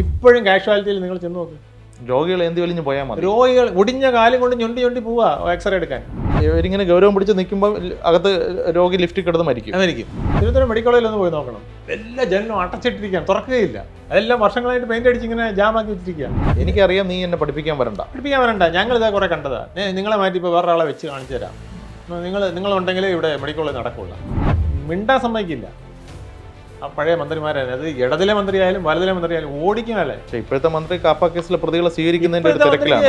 ഇപ്പോഴും കാഷ്വാലിറ്റിയിൽ നിങ്ങൾ ചെന്ന് നോക്ക്. രോഗികൾ എന്ത് വലിഞ്ഞ് പോയാൽ മതി. രോഗികൾ ഒടിഞ്ഞ കാലം കൊണ്ട് ഞൊണ്ടി പോവാ എക്സ്റേ എടുക്കാൻ. ഇവരിങ്ങനെ ഗൗരവം പിടിച്ച് നിൽക്കുമ്പോൾ അകത്ത് രോഗി ലിഫ്റ്റിൽ കിടന്ന് മരിക്കും. തിരുവനന്തപുരം മെഡിക്കൽ കോളേജിൽ ഒന്ന് പോയി നോക്കണം. എല്ലാ ജനലും അടച്ചിട്ടിരിക്കുകയാണ്, തുറക്കുകയില്ല. അതെല്ലാം വർഷങ്ങളായിട്ട് പെയിന്റ് അടിച്ച് ഇങ്ങനെ ജാമാക്കി വെച്ചിരിക്കുക. എനിക്കറിയാം നീ എന്നെ പഠിപ്പിക്കാൻ വരണ്ട. ഞങ്ങളിതാ കുറെ കണ്ടതാ. നിങ്ങളെ മാറ്റി ഇപ്പോൾ വേറെ ആളെ വെച്ച് കാണിച്ചു തരാം. നിങ്ങളുണ്ടെങ്കിലേ ഇവിടെ മെഡിക്കൽ കോളേജ് നടക്കുള്ളൂ. മിണ്ടാൻ സമ്മതിക്കില്ല. ആ പഴയ മന്ത്രിമാരാണ്. അത് ഇടതിലെ മന്ത്രിയായാലും വലതിലെ മന്ത്രിയായാലും ഓടിക്കാനല്ലേ. പക്ഷേ ഇപ്പോഴത്തെ മന്ത്രി കാപ്പ കേസിലെ പ്രതികളെ സ്വീകരിക്കുന്നതിന്റെ ഒരു തിരക്കിലാണ്.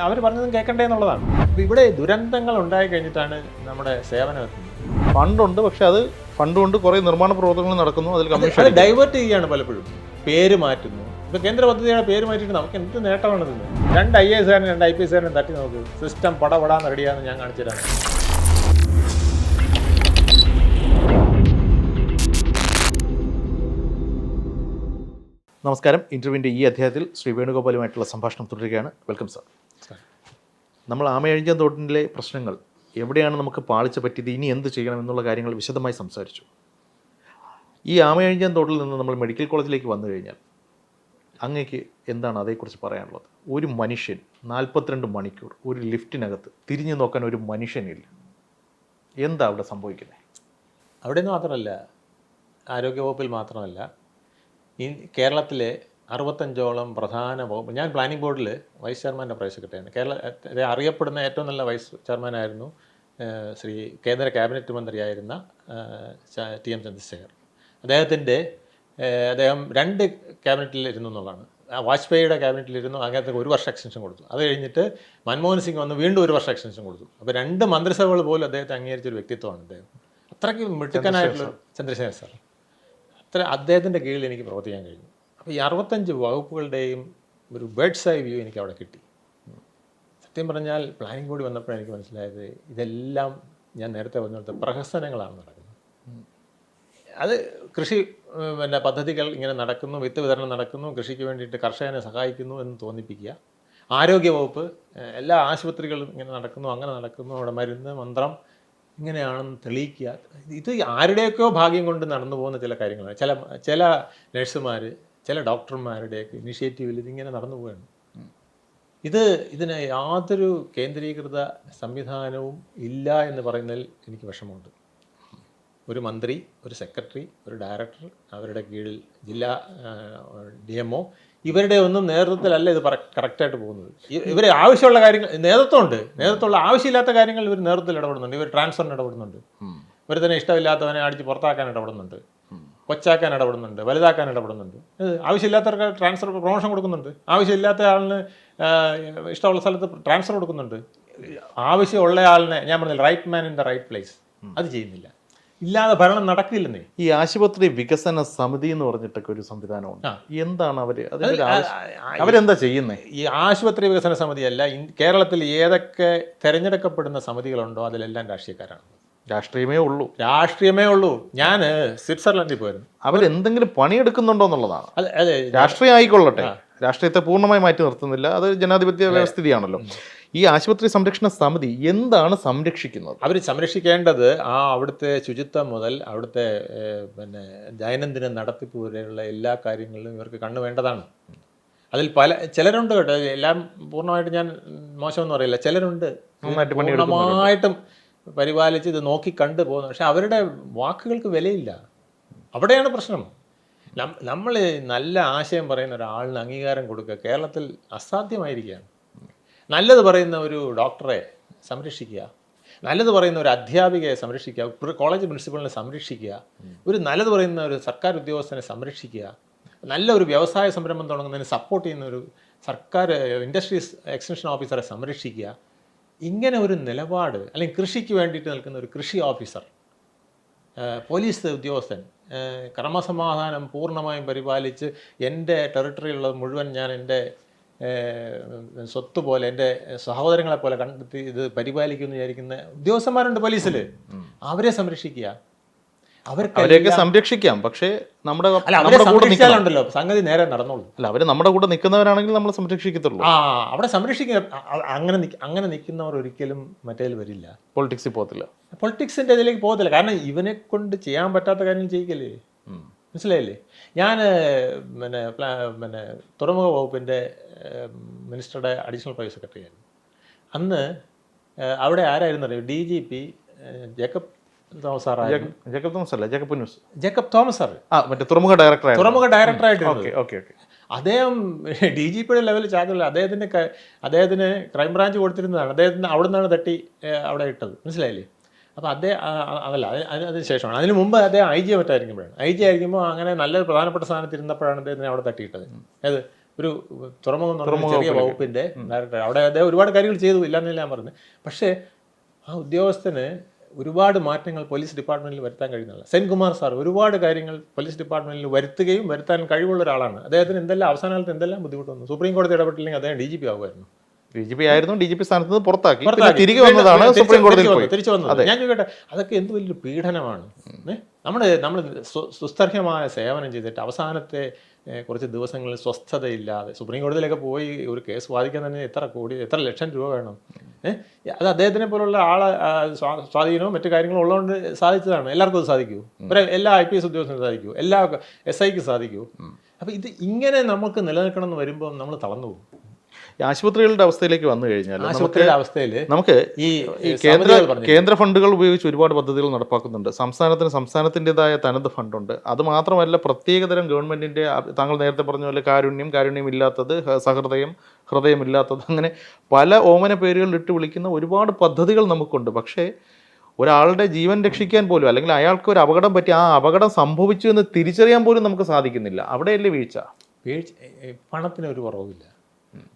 അവർ പറഞ്ഞതും കേൾക്കണ്ടേ എന്നുള്ളതാണ്. ഇവിടെ ദുരന്തങ്ങൾ ഉണ്ടായി കഴിഞ്ഞിട്ടാണ് നമ്മുടെ സേവനം എത്തുന്നത്. ഫണ്ടുണ്ട്, പക്ഷെ അത് ഫണ്ട് കൊണ്ട് കുറെ നിർമ്മാണ പ്രവർത്തനങ്ങൾ നടക്കുന്നു. അതിൽ കമ്മീഷൻ ഡൈവേർട്ട് ചെയ്യുകയാണ് പലപ്പോഴും. പേര് മാറ്റുന്നു. ഇപ്പൊ കേന്ദ്ര പദ്ധതിയുടെ പേര് മാറ്റിയിട്ട് നമുക്ക് എന്ത് നേട്ടമാണ് ഇതിന്? 2 IAS കാരനും 2 IPS കാരനും തട്ടി നോക്ക്. സിസ്റ്റം പടപടാന്ന് റെഡിയാന്ന് ഞാൻ കാണിച്ചു തരാം. നമസ്കാരം. ഇന്റർവ്യൂവിൻ്റെ ഈ അധ്യായത്തിൽ ശ്രീ വേണുഗോപാലുമായിട്ടുള്ള സംഭാഷണം തുടരുകയാണ്. Welcome sir. നമ്മൾ ആമയഴിഞ്ഞം തോട്ടിലെ പ്രശ്നങ്ങൾ, എവിടെയാണ് നമുക്ക് പാളിച്ച പറ്റിയത്, ഇനി എന്ത് ചെയ്യണം എന്നുള്ള കാര്യങ്ങൾ വിശദമായി സംസാരിച്ചു. ഈ ആമയഴിഞ്ഞം തോട്ടിൽ നിന്ന് നമ്മൾ മെഡിക്കൽ കോളേജിലേക്ക് വന്നു കഴിഞ്ഞാൽ അങ്ങേക്ക് എന്താണ് അതേക്കുറിച്ച് പറയാനുള്ളത്? ഒരു മനുഷ്യൻ 42 മണിക്കൂർ ഒരു ലിഫ്റ്റിനകത്ത് തിരിഞ്ഞു നോക്കാൻ ഒരു മനുഷ്യനില്ല. എന്താ അവിടെ സംഭവിക്കുന്നത്? അവിടെ നിന്ന് മാത്രമല്ല, ആരോഗ്യവകുപ്പിൽ മാത്രമല്ല, ഈ കേരളത്തിലെ 65ഓളം പ്രധാന വകുപ്പ്. ഞാൻ പ്ലാനിംഗ് ബോർഡിൽ വൈസ് ചെയർമാൻ്റെ പ്രൈസ് സെക്രട്ടറിയാണ്. കേരളത്തിലെ അറിയപ്പെടുന്ന ഏറ്റവും നല്ല വൈസ് ചെയർമാനായിരുന്നു ശ്രീ കേന്ദ്ര ക്യാബിനറ്റ് മന്ത്രിയായിരുന്ന TM ചന്ദ്രശേഖർ. അദ്ദേഹം 2 ക്യാബിനറ്റിൽ ഇരുന്നു എന്നുള്ളതാണ്. വാജ്പേയിയുടെ ക്യാബിനറ്റിലിരുന്നു. അങ്ങനത്തെ 1 വർഷം എക്സ്റ്റൻഷൻ കൊടുത്തു. അത് കഴിഞ്ഞിട്ട് മൻമോഹൻ സിംഗ് വന്ന് വീണ്ടും 1 വർഷം എക്സ്റ്റൻഷൻ കൊടുത്തു. അപ്പോൾ 2 മന്ത്രിസഭകൾ പോലും അദ്ദേഹത്തെ അംഗീകരിച്ചൊരു വ്യക്തിത്വമാണ് അദ്ദേഹം. അത്രയ്ക്ക് മിടുക്കനായിട്ടുള്ള ചന്ദ്രശേഖർ സാർ. അദ്ദേഹത്തിൻ്റെ കീഴിൽ എനിക്ക് പ്രവർത്തിക്കാൻ കഴിഞ്ഞു. അപ്പോൾ ഈ 65 വകുപ്പുകളുടെയും ഒരു ബേർഡ്സ് ഐ വ്യൂ എനിക്ക് അവിടെ കിട്ടി. സത്യം പറഞ്ഞാൽ പ്ലാനിംഗ് ബോർഡ് വന്നപ്പോഴാണ് എനിക്ക് മനസ്സിലായത് ഇതെല്ലാം ഞാൻ നേരത്തെ പറഞ്ഞ പ്രഹസനങ്ങളാണ് നടക്കുന്നത്. അത് കൃഷി പദ്ധതികൾ ഇങ്ങനെ നടക്കുന്നു, വിത്ത് വിതരണം നടക്കുന്നു, കൃഷിക്ക് വേണ്ടിയിട്ട് കർഷകനെ സഹായിക്കുന്നു എന്ന് തോന്നിപ്പിക്കുക. ആരോഗ്യവകുപ്പ് എല്ലാ ആശുപത്രികളും ഇങ്ങനെ നടക്കുന്നു, അങ്ങനെ നടക്കുന്നു, അവിടെ മരുന്ന് മന്ത്രം ഇങ്ങനെയാണെന്ന് തെളിയിക്കുക. ഇത് ആരുടെയൊക്കെയോ ഭാഗ്യം കൊണ്ട് നടന്നു പോകുന്ന ചില കാര്യങ്ങളാണ്. ചില നഴ്സുമാർ, ചില ഡോക്ടർമാരുടെയൊക്കെ ഇനിഷ്യേറ്റീവിൽ ഇതിങ്ങനെ നടന്നു പോവുകയാണ്. ഇതിന് യാതൊരു കേന്ദ്രീകൃത സംവിധാനവും ഇല്ല എന്ന് പറയുന്നതിൽ എനിക്ക് വിഷമമുണ്ട്. ഒരു മന്ത്രി, ഒരു സെക്രട്ടറി, ഒരു ഡയറക്ടർ, അവരുടെ കീഴിൽ ജില്ലാ DMO, ഇവരുടെ ഒന്നും നേതൃത്വത്തിലല്ല ഇത് കറക്റ്റായിട്ട് പോകുന്നത്. ഇവർ ആവശ്യമുള്ള കാര്യങ്ങൾ നേതൃത്വമുള്ള ആവശ്യമില്ലാത്ത കാര്യങ്ങൾ ഇവർ നേതൃത്വത്തിൽ ഇടപെടുന്നുണ്ട്. ഇവർ ട്രാൻസ്ഫറിന് ഇടപെടുന്നുണ്ട്. ഇവർ തന്നെ ഇഷ്ടമില്ലാത്തവനെ അടിച്ച് പുറത്താക്കാൻ ഇടപെടുന്നുണ്ട്, കൊച്ചാക്കാൻ ഇടപെടുന്നുണ്ട്, വലുതാക്കാൻ ഇടപെടുന്നുണ്ട്. ആവശ്യമില്ലാത്തവർക്ക് ട്രാൻസ്ഫർ പ്രൊമോഷൻ കൊടുക്കുന്നുണ്ട്. ആവശ്യമില്ലാത്ത ആളിന് ഇഷ്ടമുള്ള സ്ഥലത്ത് ട്രാൻസ്ഫർ കൊടുക്കുന്നുണ്ട്. ആവശ്യമുള്ള ആളിനെ, ഞാൻ പറഞ്ഞില്ല, right man in the right place, അത് ചെയ്യുന്നില്ല. ഇല്ലാതെ ഭരണം നടക്കില്ലെന്നേ. ഈ ആശുപത്രി വികസന സമിതി എന്ന് പറഞ്ഞിട്ടൊക്കെ ഒരു സംവിധാനമുണ്ട്. എന്താണ് അവരെന്താ ചെയ്യുന്നത്? ഈ ആശുപത്രി വികസന സമിതിയല്ല, കേരളത്തിൽ ഏതൊക്കെ തിരഞ്ഞെടുക്കപ്പെടുന്ന സമിതികളുണ്ടോ അതിലെല്ലാം രാഷ്ട്രീയക്കാരാണ്. രാഷ്ട്രീയമേ ഉള്ളൂ. ഞാൻ സ്വിറ്റ്സർലൻഡിൽ പോയിരുന്നു. അവരെന്തെങ്കിലും പണിയെടുക്കുന്നുണ്ടോ എന്നുള്ളതാണ്. അതെ, രാഷ്ട്രീയം ആയിക്കൊള്ളട്ടെ, രാഷ്ട്രീയത്തെ പൂർണ്ണമായി മാറ്റി നിർത്തുന്നില്ല. അത് ജനാധിപത്യ വ്യവസ്ഥിതിയാണല്ലോ. ഈ ആശുപത്രി സംരക്ഷണ സമിതി എന്താണ് സംരക്ഷിക്കുന്നത്? അവർ സംരക്ഷിക്കേണ്ടത് അവിടുത്തെ ശുചിത്വം മുതൽ അവിടുത്തെ ദൈനംദിന നടത്തിപ്പ് വരെയുള്ള എല്ലാ കാര്യങ്ങളിലും ഇവർക്ക് കണ്ണു വേണ്ടതാണ്. അതിൽ ചിലരുണ്ട് കേട്ടോ, എല്ലാം പൂർണ്ണമായിട്ട് ഞാൻ മോശമെന്ന് പറയില്ല, ചിലരുണ്ട് പൂർണ്ണമായിട്ടും പരിപാലിച്ച് ഇത് നോക്കി കണ്ടു പോകുന്നു. പക്ഷെ അവരുടെ വാക്കുകൾക്ക് വിലയില്ല. അവിടെയാണ് പ്രശ്നം. നമ്മൾ നല്ല ആശയം പറയുന്ന ഒരാളിന് അംഗീകാരം കൊടുക്കുക കേരളത്തിൽ അസാധ്യമായിരിക്കുകയാണ്. നല്ലത് പറയുന്ന ഒരു ഡോക്ടറെ സംരക്ഷിക്കുക, നല്ലത് പറയുന്ന ഒരു അധ്യാപികയെ സംരക്ഷിക്കുക, കോളേജ് പ്രിൻസിപ്പളിനെ സംരക്ഷിക്കുക, ഒരു നല്ലത് പറയുന്ന ഒരു സർക്കാർ ഉദ്യോഗസ്ഥനെ സംരക്ഷിക്കുക, നല്ല ഒരു വ്യവസായ സംരംഭം തുടങ്ങുന്നതിന് സപ്പോർട്ട് ചെയ്യുന്ന ഒരു സർക്കാർ ഇൻഡസ്ട്രീസ് എക്സ്റ്റൻഷൻ ഓഫീസറെ സംരക്ഷിക്കുക. ഇങ്ങനെ ഒരു നിലപാട്, അല്ലെങ്കിൽ കൃഷിക്ക് വേണ്ടിയിട്ട് നിൽക്കുന്ന ഒരു കൃഷി ഓഫീസർ, പോലീസ് ഉദ്യോഗസ്ഥൻ, ക്രമസമാധാനം പൂർണ്ണമായും പരിപാലിച്ച് എൻ്റെ ടെറിട്ടറിയിലുള്ളത് മുഴുവൻ ഞാൻ എൻ്റെ സ്വത്ത് പോലെ, എൻ്റെ സഹോദരങ്ങളെ പോലെ കണ്ടെത്തി ഇത് പരിപാലിക്കുമെന്ന് വിചാരിക്കുന്ന ഉദ്യോഗസ്ഥന്മാരുണ്ട് പോലീസിൽ. അവരെ സംരക്ഷിക്കുക. അവരെയൊക്കെ സംരക്ഷിക്കാം, പക്ഷേ സംരക്ഷിച്ചാലുണ്ടല്ലോ സംഗതി നേരെ നടന്നോളൂ. അല്ല, അവർ നമ്മുടെ കൂടെ നിൽക്കുന്നവരാണെങ്കിൽ നമ്മൾ സംരക്ഷിക്കത്തുള്ളൂ. അവിടെ സംരക്ഷിക്കുക. അങ്ങനെ നിൽക്കുന്നവർ ഒരിക്കലും മറ്റേതിൽ വരില്ല, പൊളിറ്റിക്സിൽ പോകത്തില്ല, പൊളിറ്റിക്സിൻ്റെ ഇതിലേക്ക് പോകത്തില്ല. കാരണം ഇവനെ കൊണ്ട് ചെയ്യാൻ പറ്റാത്ത കാര്യം ചെയ്യിക്കല്ലേ, മനസ്സിലായില്ലേ? ഞാൻ പിന്നെ തുറമുഖ വകുപ്പിൻ്റെ മിനിസ്റ്ററുടെ അഡീഷണൽ പ്രൈവറ്റ് സെക്രട്ടറി ആയിരുന്നു. അന്ന് അവിടെ ആരായിരുന്നു അറിയോ? DGP ജേക്കബ് തോമസ് സാറായിരുന്നു. ജേക്കബ് തോമസ് അല്ല, ജേക്കബ് ന്യൂസ്. ജേക്കബ് തോമസ് സാർ മറ്റേ തുറമുഖ ഡയറക്ടർ. തുറമുഖ ഡയറക്ടറായിട്ട്. ഓക്കെ. അദ്ദേഹം DGPയുടെ ലെവലിൽ ചാർജല്ല. അദ്ദേഹത്തിന് ക്രൈംബ്രാഞ്ച് കൊടുത്തിരുന്നതാണ്. അദ്ദേഹത്തിന് അവിടെ നിന്നാണ് തട്ടി അവിടെ ഇട്ടത്. മനസ്സിലായില്ലേ? അപ്പോൾ അതല്ല, അതിന് ശേഷമാണ്. അതിന് മുമ്പ് അദ്ദേഹം IG മറ്റായിരിക്കുമ്പോഴാണ്. IG ആയിരിക്കുമ്പോൾ അങ്ങനെ നല്ലൊരു പ്രധാനപ്പെട്ട സ്ഥാനത്തിരുന്നപ്പോഴാണ് അദ്ദേഹത്തിനെ അവിടെ തട്ടിയിട്ടത്. ഏത് ഒരു തുറമുഖം ചെറിയ വകുപ്പിൻ്റെ ഡയറക്ടർ. അവിടെ അദ്ദേഹം ഒരുപാട് കാര്യങ്ങൾ ചെയ്തു, ഇല്ലാന്നല്ല ഞാൻ പറഞ്ഞത്. പക്ഷേ ആ ഉദ്യോഗസ്ഥന് ഒരുപാട് മാറ്റങ്ങൾ പോലീസ് ഡിപ്പാർട്ട്മെൻറ്റിൽ വരുത്താൻ കഴിയുന്നില്ല. സെൻകുമാർ സാർ ഒരുപാട് കാര്യങ്ങൾ പോലീസ് ഡിപ്പാർട്ട്മെൻറ്റിൽ വരുത്താൻ കഴിവുള്ള ഒരാളാണ്. അദ്ദേഹത്തിന് അവസാന കാലത്ത് എന്തെല്ലാം ബുദ്ധിമുട്ട് വന്നു. സുപ്രീം കോടതി ഇടപെട്ടില്ലെങ്കിൽ അദ്ദേഹം DGP ആകുമായിരുന്നു. DGP സ്ഥാനത്ത് നിന്ന് പുറത്താക്കി തിരികെ വന്നതാണ് സുപ്രീം കോടതിയിൽ തിരിച്ചു വന്നത്. ഞാൻ ചോദിക്കട്ടെ, അതൊക്കെ എന്ത് വലിയൊരു പീഡനമാണ്. നമ്മൾ സുസ്ഥർഹമായ സേവനം ചെയ്തിട്ട് അവസാനത്തെ കുറച്ച് ദിവസങ്ങളിൽ സ്വസ്ഥതയില്ലാതെ സുപ്രീം കോടതിയിലൊക്കെ പോയി ഒരു കേസ് വാദിക്കാൻ തന്നെ എത്ര ലക്ഷം രൂപ വേണം. അത് അദ്ദേഹത്തിനെ പോലുള്ള ആളെ സ്വാധീനവും മറ്റു കാര്യങ്ങളും ഉള്ളതുകൊണ്ട് സാധിച്ചതാണ്. എല്ലാവർക്കും അത് സാധിക്കൂ? എല്ലാ IPS ഉദ്യോഗസ്ഥനും സാധിക്കൂ? എല്ലാ SIക്ക് സാധിക്കൂ? അപ്പോൾ ഇങ്ങനെ നമുക്ക് നിലനിൽക്കണം എന്ന് വരുമ്പോൾ നമ്മൾ തളർന്നു പോകും. ആശുപത്രികളുടെ അവസ്ഥയിലേക്ക് വന്നു കഴിഞ്ഞാൽ നമുക്ക് ഈ കേന്ദ്ര ഫണ്ടുകൾ ഉപയോഗിച്ച് ഒരുപാട് പദ്ധതികൾ നടപ്പാക്കുന്നുണ്ട്. സംസ്ഥാനത്തിൻ്റെതായ തനത് ഫണ്ടുണ്ട്. അത് മാത്രമല്ല, പ്രത്യേകതരം ഗവൺമെന്റിന്റെ, താങ്കൾ നേരത്തെ പറഞ്ഞ പോലെ കാരുണ്യം ഇല്ലാത്തത്, ഹൃദയമില്ലാത്തത്, അങ്ങനെ പല ഓമന പേരുകളിൽ ഇട്ട് വിളിക്കുന്ന ഒരുപാട് പദ്ധതികൾ നമുക്കുണ്ട്. പക്ഷേ ഒരാളുടെ ജീവൻ രക്ഷിക്കാൻ പോലും, അല്ലെങ്കിൽ അയാൾക്ക് ഒരു അപകടം പറ്റി ആ അപകടം സംഭവിച്ചു എന്ന് തിരിച്ചറിയാൻ പോലും നമുക്ക് സാധിക്കുന്നില്ല. അവിടെയല്ലേ വീഴ്ച? പണത്തിന് ഒരു കുറവില്ല.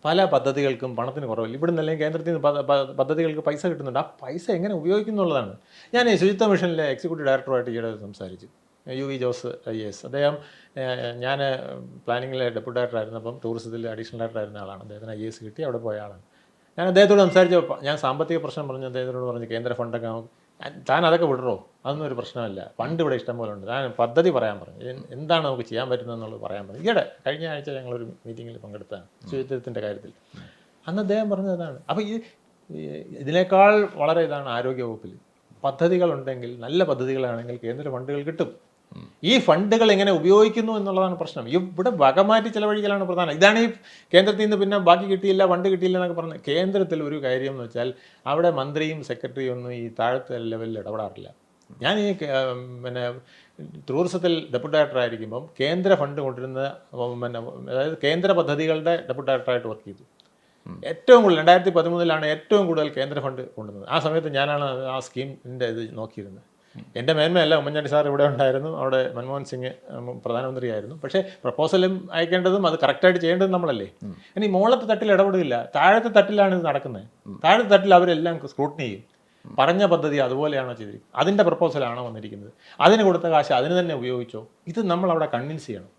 പല പദ്ധതികൾക്കും പണത്തിന് കുറവില്ല. ഇവിടെ നിന്നല്ലേ കേന്ദ്രത്തിൽ നിന്ന് പദ്ധതികൾക്ക് പൈസ കിട്ടുന്നുണ്ട്. ആ പൈസ എങ്ങനെ ഉപയോഗിക്കുന്നുള്ളതാണ്. ഞാൻ ശുചിത്വ മിഷനിലെ എക്സിക്യൂട്ടീവ് ഡയറക്ടറുമായിട്ട് ഈയിടെ സംസാരിച്ചു. UV Jose IAS. അദ്ദേഹം ഞാൻ പ്ലാനിങ്ങിലെ ഡെപ്യൂട്ടി ഡയറക്ടർ ആയിരുന്നപ്പം ടൂറിസത്തിൽ അഡീഷണൽ ഡയറക്ടർ ആയിരുന്ന ആളാണ്. അദ്ദേഹത്തിന് IAS കിട്ടി അവിടെ പോയ ആളാണ്. ഞാൻ അദ്ദേഹത്തോട് സംസാരിച്ചപ്പോൾ ഞാൻ സാമ്പത്തിക പ്രശ്നം പറഞ്ഞു അദ്ദേഹത്തോട് പറഞ്ഞു, കേന്ദ്ര ഫണ്ടൊക്കെ താൻ അതൊക്കെ വിടറോ, അതൊന്നും ഒരു പ്രശ്നമല്ല, ഫണ്ട് ഇവിടെ ഇഷ്ടം പോലെ ഉണ്ട്, ഞാൻ പദ്ധതി പറയാൻ പറഞ്ഞു, എന്താണ് നമുക്ക് ചെയ്യാൻ പറ്റുന്നതെന്നുള്ളത് പറയാൻ പറഞ്ഞു. ഈയിടെ കഴിഞ്ഞ ആഴ്ച ഞങ്ങളൊരു മീറ്റിങ്ങിൽ പങ്കെടുത്താണ് ശുചിത്വത്തിൻ്റെ കാര്യത്തിൽ. അന്ന് അദ്ദേഹം പറഞ്ഞത് അതാണ്. അപ്പോൾ ഇതിനേക്കാൾ വളരെ ഇതാണ് ആരോഗ്യവകുപ്പിൽ. പദ്ധതികളുണ്ടെങ്കിൽ, നല്ല പദ്ധതികളാണെങ്കിൽ കേന്ദ്ര ഫണ്ടുകൾ കിട്ടും. ഈ ഫണ്ടുകൾ എങ്ങനെ ഉപയോഗിക്കുന്നു എന്നുള്ളതാണ് പ്രശ്നം. ഇവിടെ വകമാറ്റി ചിലവഴിക്കലാണ് പ്രധാനം. ഇതാണ് ഈ കേന്ദ്രത്തിൽ നിന്ന് പിന്നെ ബാക്കി കിട്ടിയില്ല, ഫണ്ട് കിട്ടിയില്ല എന്നൊക്കെ പറഞ്ഞത്. കേന്ദ്രത്തിൽ ഒരു കാര്യം എന്ന് വെച്ചാൽ അവിടെ മന്ത്രിയും സെക്രട്ടറിയും ഒന്നും ഈ താഴത്തെ ലെവലിൽ ഇടപെടാറില്ല. ഞാൻ ഈ ടൂറിസത്തിൽ ഡെപ്യൂട്ടി ഡയറക്ടർ ആയിരിക്കുമ്പം കേന്ദ്ര ഫണ്ട് കൊണ്ടിരുന്ന അതായത് കേന്ദ്ര പദ്ധതികളുടെ ഡെപ്യൂട്ടി ഡയറക്ടറായിട്ട് വർക്ക് ചെയ്തു. ഏറ്റവും കൂടുതൽ 2013 ഏറ്റവും കൂടുതൽ കേന്ദ്ര ഫണ്ട് കൊണ്ടുവന്നത്. ആ സമയത്ത് ഞാനാണ് ആ സ്കീമിൻ്റെ ഇത് നോക്കിയിരുന്നത്. എൻ്റെ മേന്മയല്ല, ഉമ്മൻചാണ്ടി സാർ ഇവിടെ ഉണ്ടായിരുന്നു, അവിടെ മൻമോഹൻ സിംഗ് പ്രധാനമന്ത്രിയായിരുന്നു. പക്ഷേ പ്രപ്പോസലും അയക്കേണ്ടതും അത് കറക്റ്റായിട്ട് ചെയ്യേണ്ടതും നമ്മളല്ലേ. ഇനി മുകളത്തെ തട്ടിൽ ഇടപെടില്ല, താഴത്തെ തട്ടിലാണ് ഇത് നടക്കുന്നത്. താഴത്തെ തട്ടിൽ അവരെല്ലാം സ്ക്രൂട്ടിനി ചെയ്യും. പറഞ്ഞ പദ്ധതി അതുപോലെയാണോ ചെയ്തിരിക്കുന്നത്, അതിൻ്റെ പ്രപ്പോസലാണോ വന്നിരിക്കുന്നത്, അതിന് കൊടുത്ത കാശ് അതിന് തന്നെ ഉപയോഗിച്ചോ, ഇത് നമ്മളവിടെ കൺവിൻസ് ചെയ്യണം.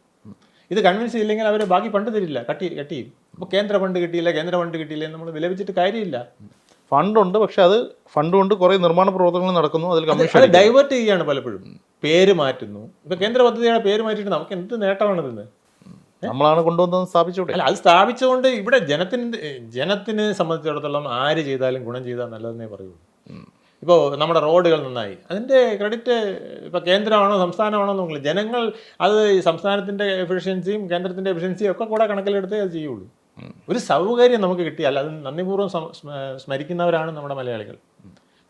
ഇത് കൺവിൻസ് ചെയ്യില്ലെങ്കിൽ അവർ ബാക്കി ഫണ്ട് തരില്ല, കട്ട് ചെയ്യും. അപ്പോൾ കേന്ദ്ര ഫണ്ട് കിട്ടിയില്ല എന്ന് നമ്മൾ വിലപിച്ചിട്ട് കാര്യമില്ല. ഫണ്ടുണ്ട്, പക്ഷെ അത് ഫണ്ട് കൊണ്ട് കുറേ നിർമ്മാണ പ്രവർത്തനങ്ങൾ നടക്കുന്നു, അതിൽ കമ്മീഷൻ ഡൈവേർട്ട് ചെയ്യുകയാണ്. പലപ്പോഴും പേര് മാറ്റുന്നു. ഇപ്പൊ കേന്ദ്ര പദ്ധതിയുടെ പേര് മാറ്റിയിട്ട് നമുക്ക് എന്ത് നേട്ടമാണ് ഇതിന്? നമ്മളാണ് കൊണ്ടുവന്നത് സ്ഥാപിച്ചോട്ടെ. അല്ല, അത് സ്ഥാപിച്ചുകൊണ്ട് ഇവിടെ ജനത്തിന് സംബന്ധിച്ചിടത്തോളം ആര് ചെയ്താലും ഗുണം ചെയ്താൽ നല്ലതെന്നേ പറയുള്ളൂ. ഇപ്പോൾ നമ്മുടെ റോഡുകൾ നന്നായി, അതിൻ്റെ ക്രെഡിറ്റ് ഇപ്പോൾ കേന്ദ്രമാണോ സംസ്ഥാനമാണോ എന്നൊന്നുമില്ല. ജനങ്ങൾ അത് സംസ്ഥാനത്തിൻ്റെ എഫിഷ്യൻസിയും കേന്ദ്രത്തിൻ്റെ എഫിഷ്യൻസിയും ഒക്കെ കൂടെ കണക്കിലെടുത്തേ അത് ചെയ്യുള്ളൂ. ഒരു സൗകര്യം നമുക്ക് കിട്ടിയാൽ അത് നന്ദിപൂർവ്വം സ്മരിക്കുന്നവരാണ് നമ്മുടെ മലയാളികൾ.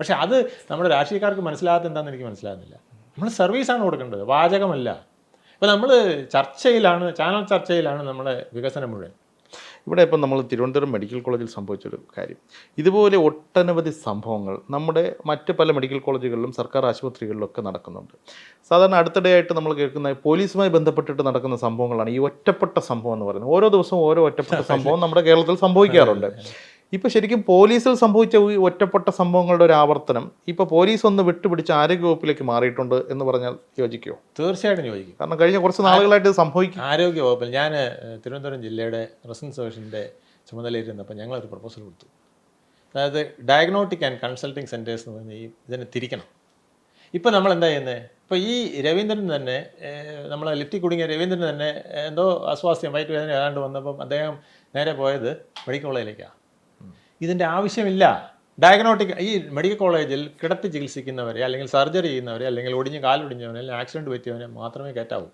പക്ഷെ അത് നമ്മുടെ രാഷ്ട്രീയക്കാർക്ക് മനസ്സിലാകാത്ത എന്താണെന്ന് എനിക്ക് മനസ്സിലാകുന്നില്ല. നമ്മൾ സർവീസാണ് കൊടുക്കേണ്ടത്, വാചകമല്ല. ഇപ്പോൾ നമ്മൾ ചാനൽ ചർച്ചയിലാണ് നമ്മുടെ വികസനം മുഴുവൻ. ഇവിടെ ഇപ്പം നമ്മൾ തിരുവനന്തപുരം മെഡിക്കൽ കോളേജിൽ സംഭവിച്ചൊരു കാര്യം, ഇതുപോലെ ഒട്ടനവധി സംഭവങ്ങൾ നമ്മുടെ മറ്റ് പല മെഡിക്കൽ കോളേജുകളിലും സർക്കാർ ആശുപത്രികളിലൊക്കെ നടക്കുന്നുണ്ട്. സാധാരണ അടുത്തിടെയായിട്ട് നമ്മൾ കേൾക്കുന്ന പോലീസുമായി ബന്ധപ്പെട്ടിട്ട് നടക്കുന്ന സംഭവങ്ങളാണ് ഈ ഒറ്റപ്പെട്ട സംഭവം എന്ന് പറയുന്നത്. ഓരോ ദിവസവും ഓരോ ഒറ്റപ്പെട്ട സംഭവം നമ്മുടെ കേരളത്തിൽ സംഭവിക്കാറുണ്ട്. ഇപ്പോൾ ശരിക്കും പോലീസിൽ സംഭവിച്ച ഈ ഒറ്റപ്പെട്ട സംഭവങ്ങളുടെ ഒരു ആവർത്തനം ഇപ്പോൾ പോലീസ് ഒന്ന് വിട്ടുപിടിച്ച് ആരോഗ്യവകുപ്പിലേക്ക് മാറിയിട്ടുണ്ട് എന്ന് പറഞ്ഞാൽ യോജിക്കുമോ? തീർച്ചയായിട്ടും യോജിക്കും. കാരണം കഴിഞ്ഞ കുറച്ച് നാളുകളായിട്ട് ഇത് സംഭവിക്കും. ആരോഗ്യവകുപ്പിൽ ഞാൻ തിരുവനന്തപുരം ജില്ലയുടെ റെസിഡൻസ് ഡിവിഷൻ്റെ ചുമതലയിരുന്നപ്പോൾ ഞങ്ങളൊരു പ്രപ്പോസൽ കൊടുത്തു. അതായത് ഡയഗ്നോസ്റ്റിക് ആൻഡ് കൺസൾട്ടിങ് സെൻറ്റേഴ്സ് എന്ന് പറഞ്ഞാൽ ഇതിനെ തിരിക്കണം. ഇപ്പം നമ്മൾ എന്താ ചെയ്യുന്നത്? ഇപ്പോൾ ഈ രവീന്ദ്രൻ തന്നെ, നമ്മളെ ലിഫ്റ്റിൽ കുടുങ്ങിയ രവീന്ദ്രൻ തന്നെ എന്തോ അസ്വാസ്ഥ്യം, വയറ്റ് വേദന ഏതാണ്ട് വന്നപ്പം അദ്ദേഹം നേരെ പോയത് മെഡിക്കൽ കോളേജിലേക്കാണ്. ഇതിൻ്റെ ആവശ്യമില്ല. ഡയഗ്നോസ്റ്റിക് ഈ മെഡിക്കൽ കോളേജിൽ കിടത്തി ചികിത്സിക്കുന്നവരെ, അല്ലെങ്കിൽ സർജറി ചെയ്യുന്നവരെ, അല്ലെങ്കിൽ കാലൊടിഞ്ഞവനെ, അല്ലെങ്കിൽ ആക്സിഡൻറ്റ് പറ്റിയവനെ മാത്രമേ കയറ്റാവൂ.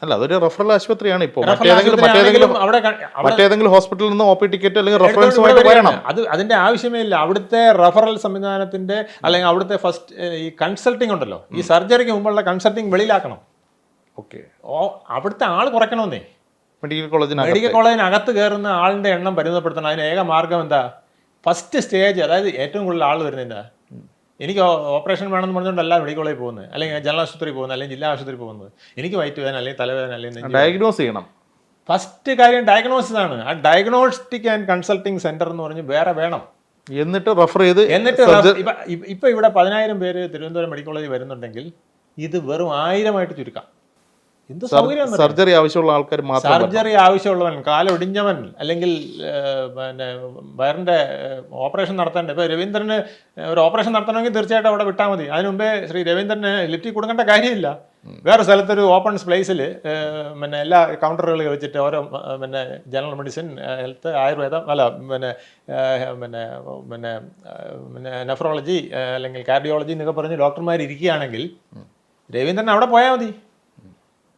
അല്ല, അതൊരു റഫറൽ ആശുപത്രിയാണ് ഇപ്പോൾ. റഫറൽ ആശുപത്രിയാണെങ്കിലും അവിടെ മറ്റേതെങ്കിലും ഹോസ്പിറ്റലിൽ നിന്ന് OP ടിക്കറ്റ് അല്ലെങ്കിൽ റെഫറൻസ് എടുത്തുകൊണ്ട് വരണം. അത് അതിന്റെ ആവശ്യമേ ഇല്ല. അവിടുത്തെ റഫറൽ സംവിധാനത്തിന്റെ അല്ലെങ്കിൽ അവിടുത്തെ ഫസ്റ്റ് ഈ കൺസൾട്ടിങ് ഉണ്ടല്ലോ, ഈ സർജറിക്ക് മുമ്പുള്ള കൺസൾട്ടിങ് വെളിയിലാക്കണം. ഓക്കെ, അവിടുത്തെ ആൾ കുറയ്ക്കണമെന്നേ. മെഡിക്കൽ കോളേജിനകത്ത് കയറുന്ന ആളിന്റെ എണ്ണം പരിമിതപ്പെടുത്തണം. അതിന് ഏക മാർഗം എന്താ? ഫസ്റ്റ് സ്റ്റേജ്, അതായത് ഏറ്റവും കൂടുതൽ ആൾ വരുന്നതിൻ്റെ, എനിക്ക് ഓപ്പറേഷൻ വേണമെന്ന് പറഞ്ഞുകൊണ്ടല്ല മെഡിക്കൽ കോളേജിൽ പോകുന്നത്, അല്ലെങ്കിൽ ജനറൽ ആശുപത്രി പോകുന്നത്, അല്ലെങ്കിൽ ജില്ലാ ആശുപത്രി പോകുന്നത്. എനിക്ക് വയറ്റ് വേദന അല്ലെങ്കിൽ തലവേദന അല്ലെങ്കിൽ ഡയഗ്നോസ് ചെയ്യണം. ഫസ്റ്റ് കാര്യം ഡയഗ്നോസിസ് ആണ്. ആ ഡയഗ്നോസ്റ്റിക് ആൻഡ് കൺസൾട്ടിങ് സെന്റർ എന്ന് പറഞ്ഞ് വേറെ വേണം. എന്നിട്ട് റെഫർ ചെയ്ത് ഇപ്പൊ ഇവിടെ 10,000 പേര് തിരുവനന്തപുരം മെഡിക്കൽ കോളേജിൽ വരുന്നുണ്ടെങ്കിൽ ഇത് വെറും 1000 ചുരുക്കാം. എന്ത് സൗകര്യം! സർജറി ആവശ്യമുള്ള ആൾക്കാർ മാത്രം, സർജറി ആവശ്യമുള്ളവൻ, കാലൊടിഞ്ഞവൻ, അല്ലെങ്കിൽ പിന്നെ വയറിന്റെ ഓപ്പറേഷൻ നടത്തേണ്ട. ഇപ്പൊ രവീന്ദ്രന് ഒരു ഓപ്പറേഷൻ നടത്തണമെങ്കിൽ തീർച്ചയായിട്ടും അവിടെ വിട്ടാൽ മതി. അതിന് മുമ്പേ ശ്രീ രവീന്ദ്രന് ലിഫ്റ്റിൽ കൊടുക്കേണ്ട കാര്യമില്ല. വേറെ സ്ഥലത്തൊരു ഓപ്പൺ സ്പേസിൽ പിന്നെ എല്ലാ കൗണ്ടറുകൾ വെച്ചിട്ട് ഓരോ പിന്നെ ജനറൽ മെഡിസിൻ, ഹെൽത്ത്, ആയുർവേദം, അല്ല പിന്നെ പിന്നെ പിന്നെ പിന്നെ നെഫ്രോളജി അല്ലെങ്കിൽ കാർഡിയോളജി എന്നൊക്കെ പറഞ്ഞ് ഡോക്ടർമാർ ഇരിക്കുകയാണെങ്കിൽ രവീന്ദ്രൻ അവിടെ പോയാൽ മതി.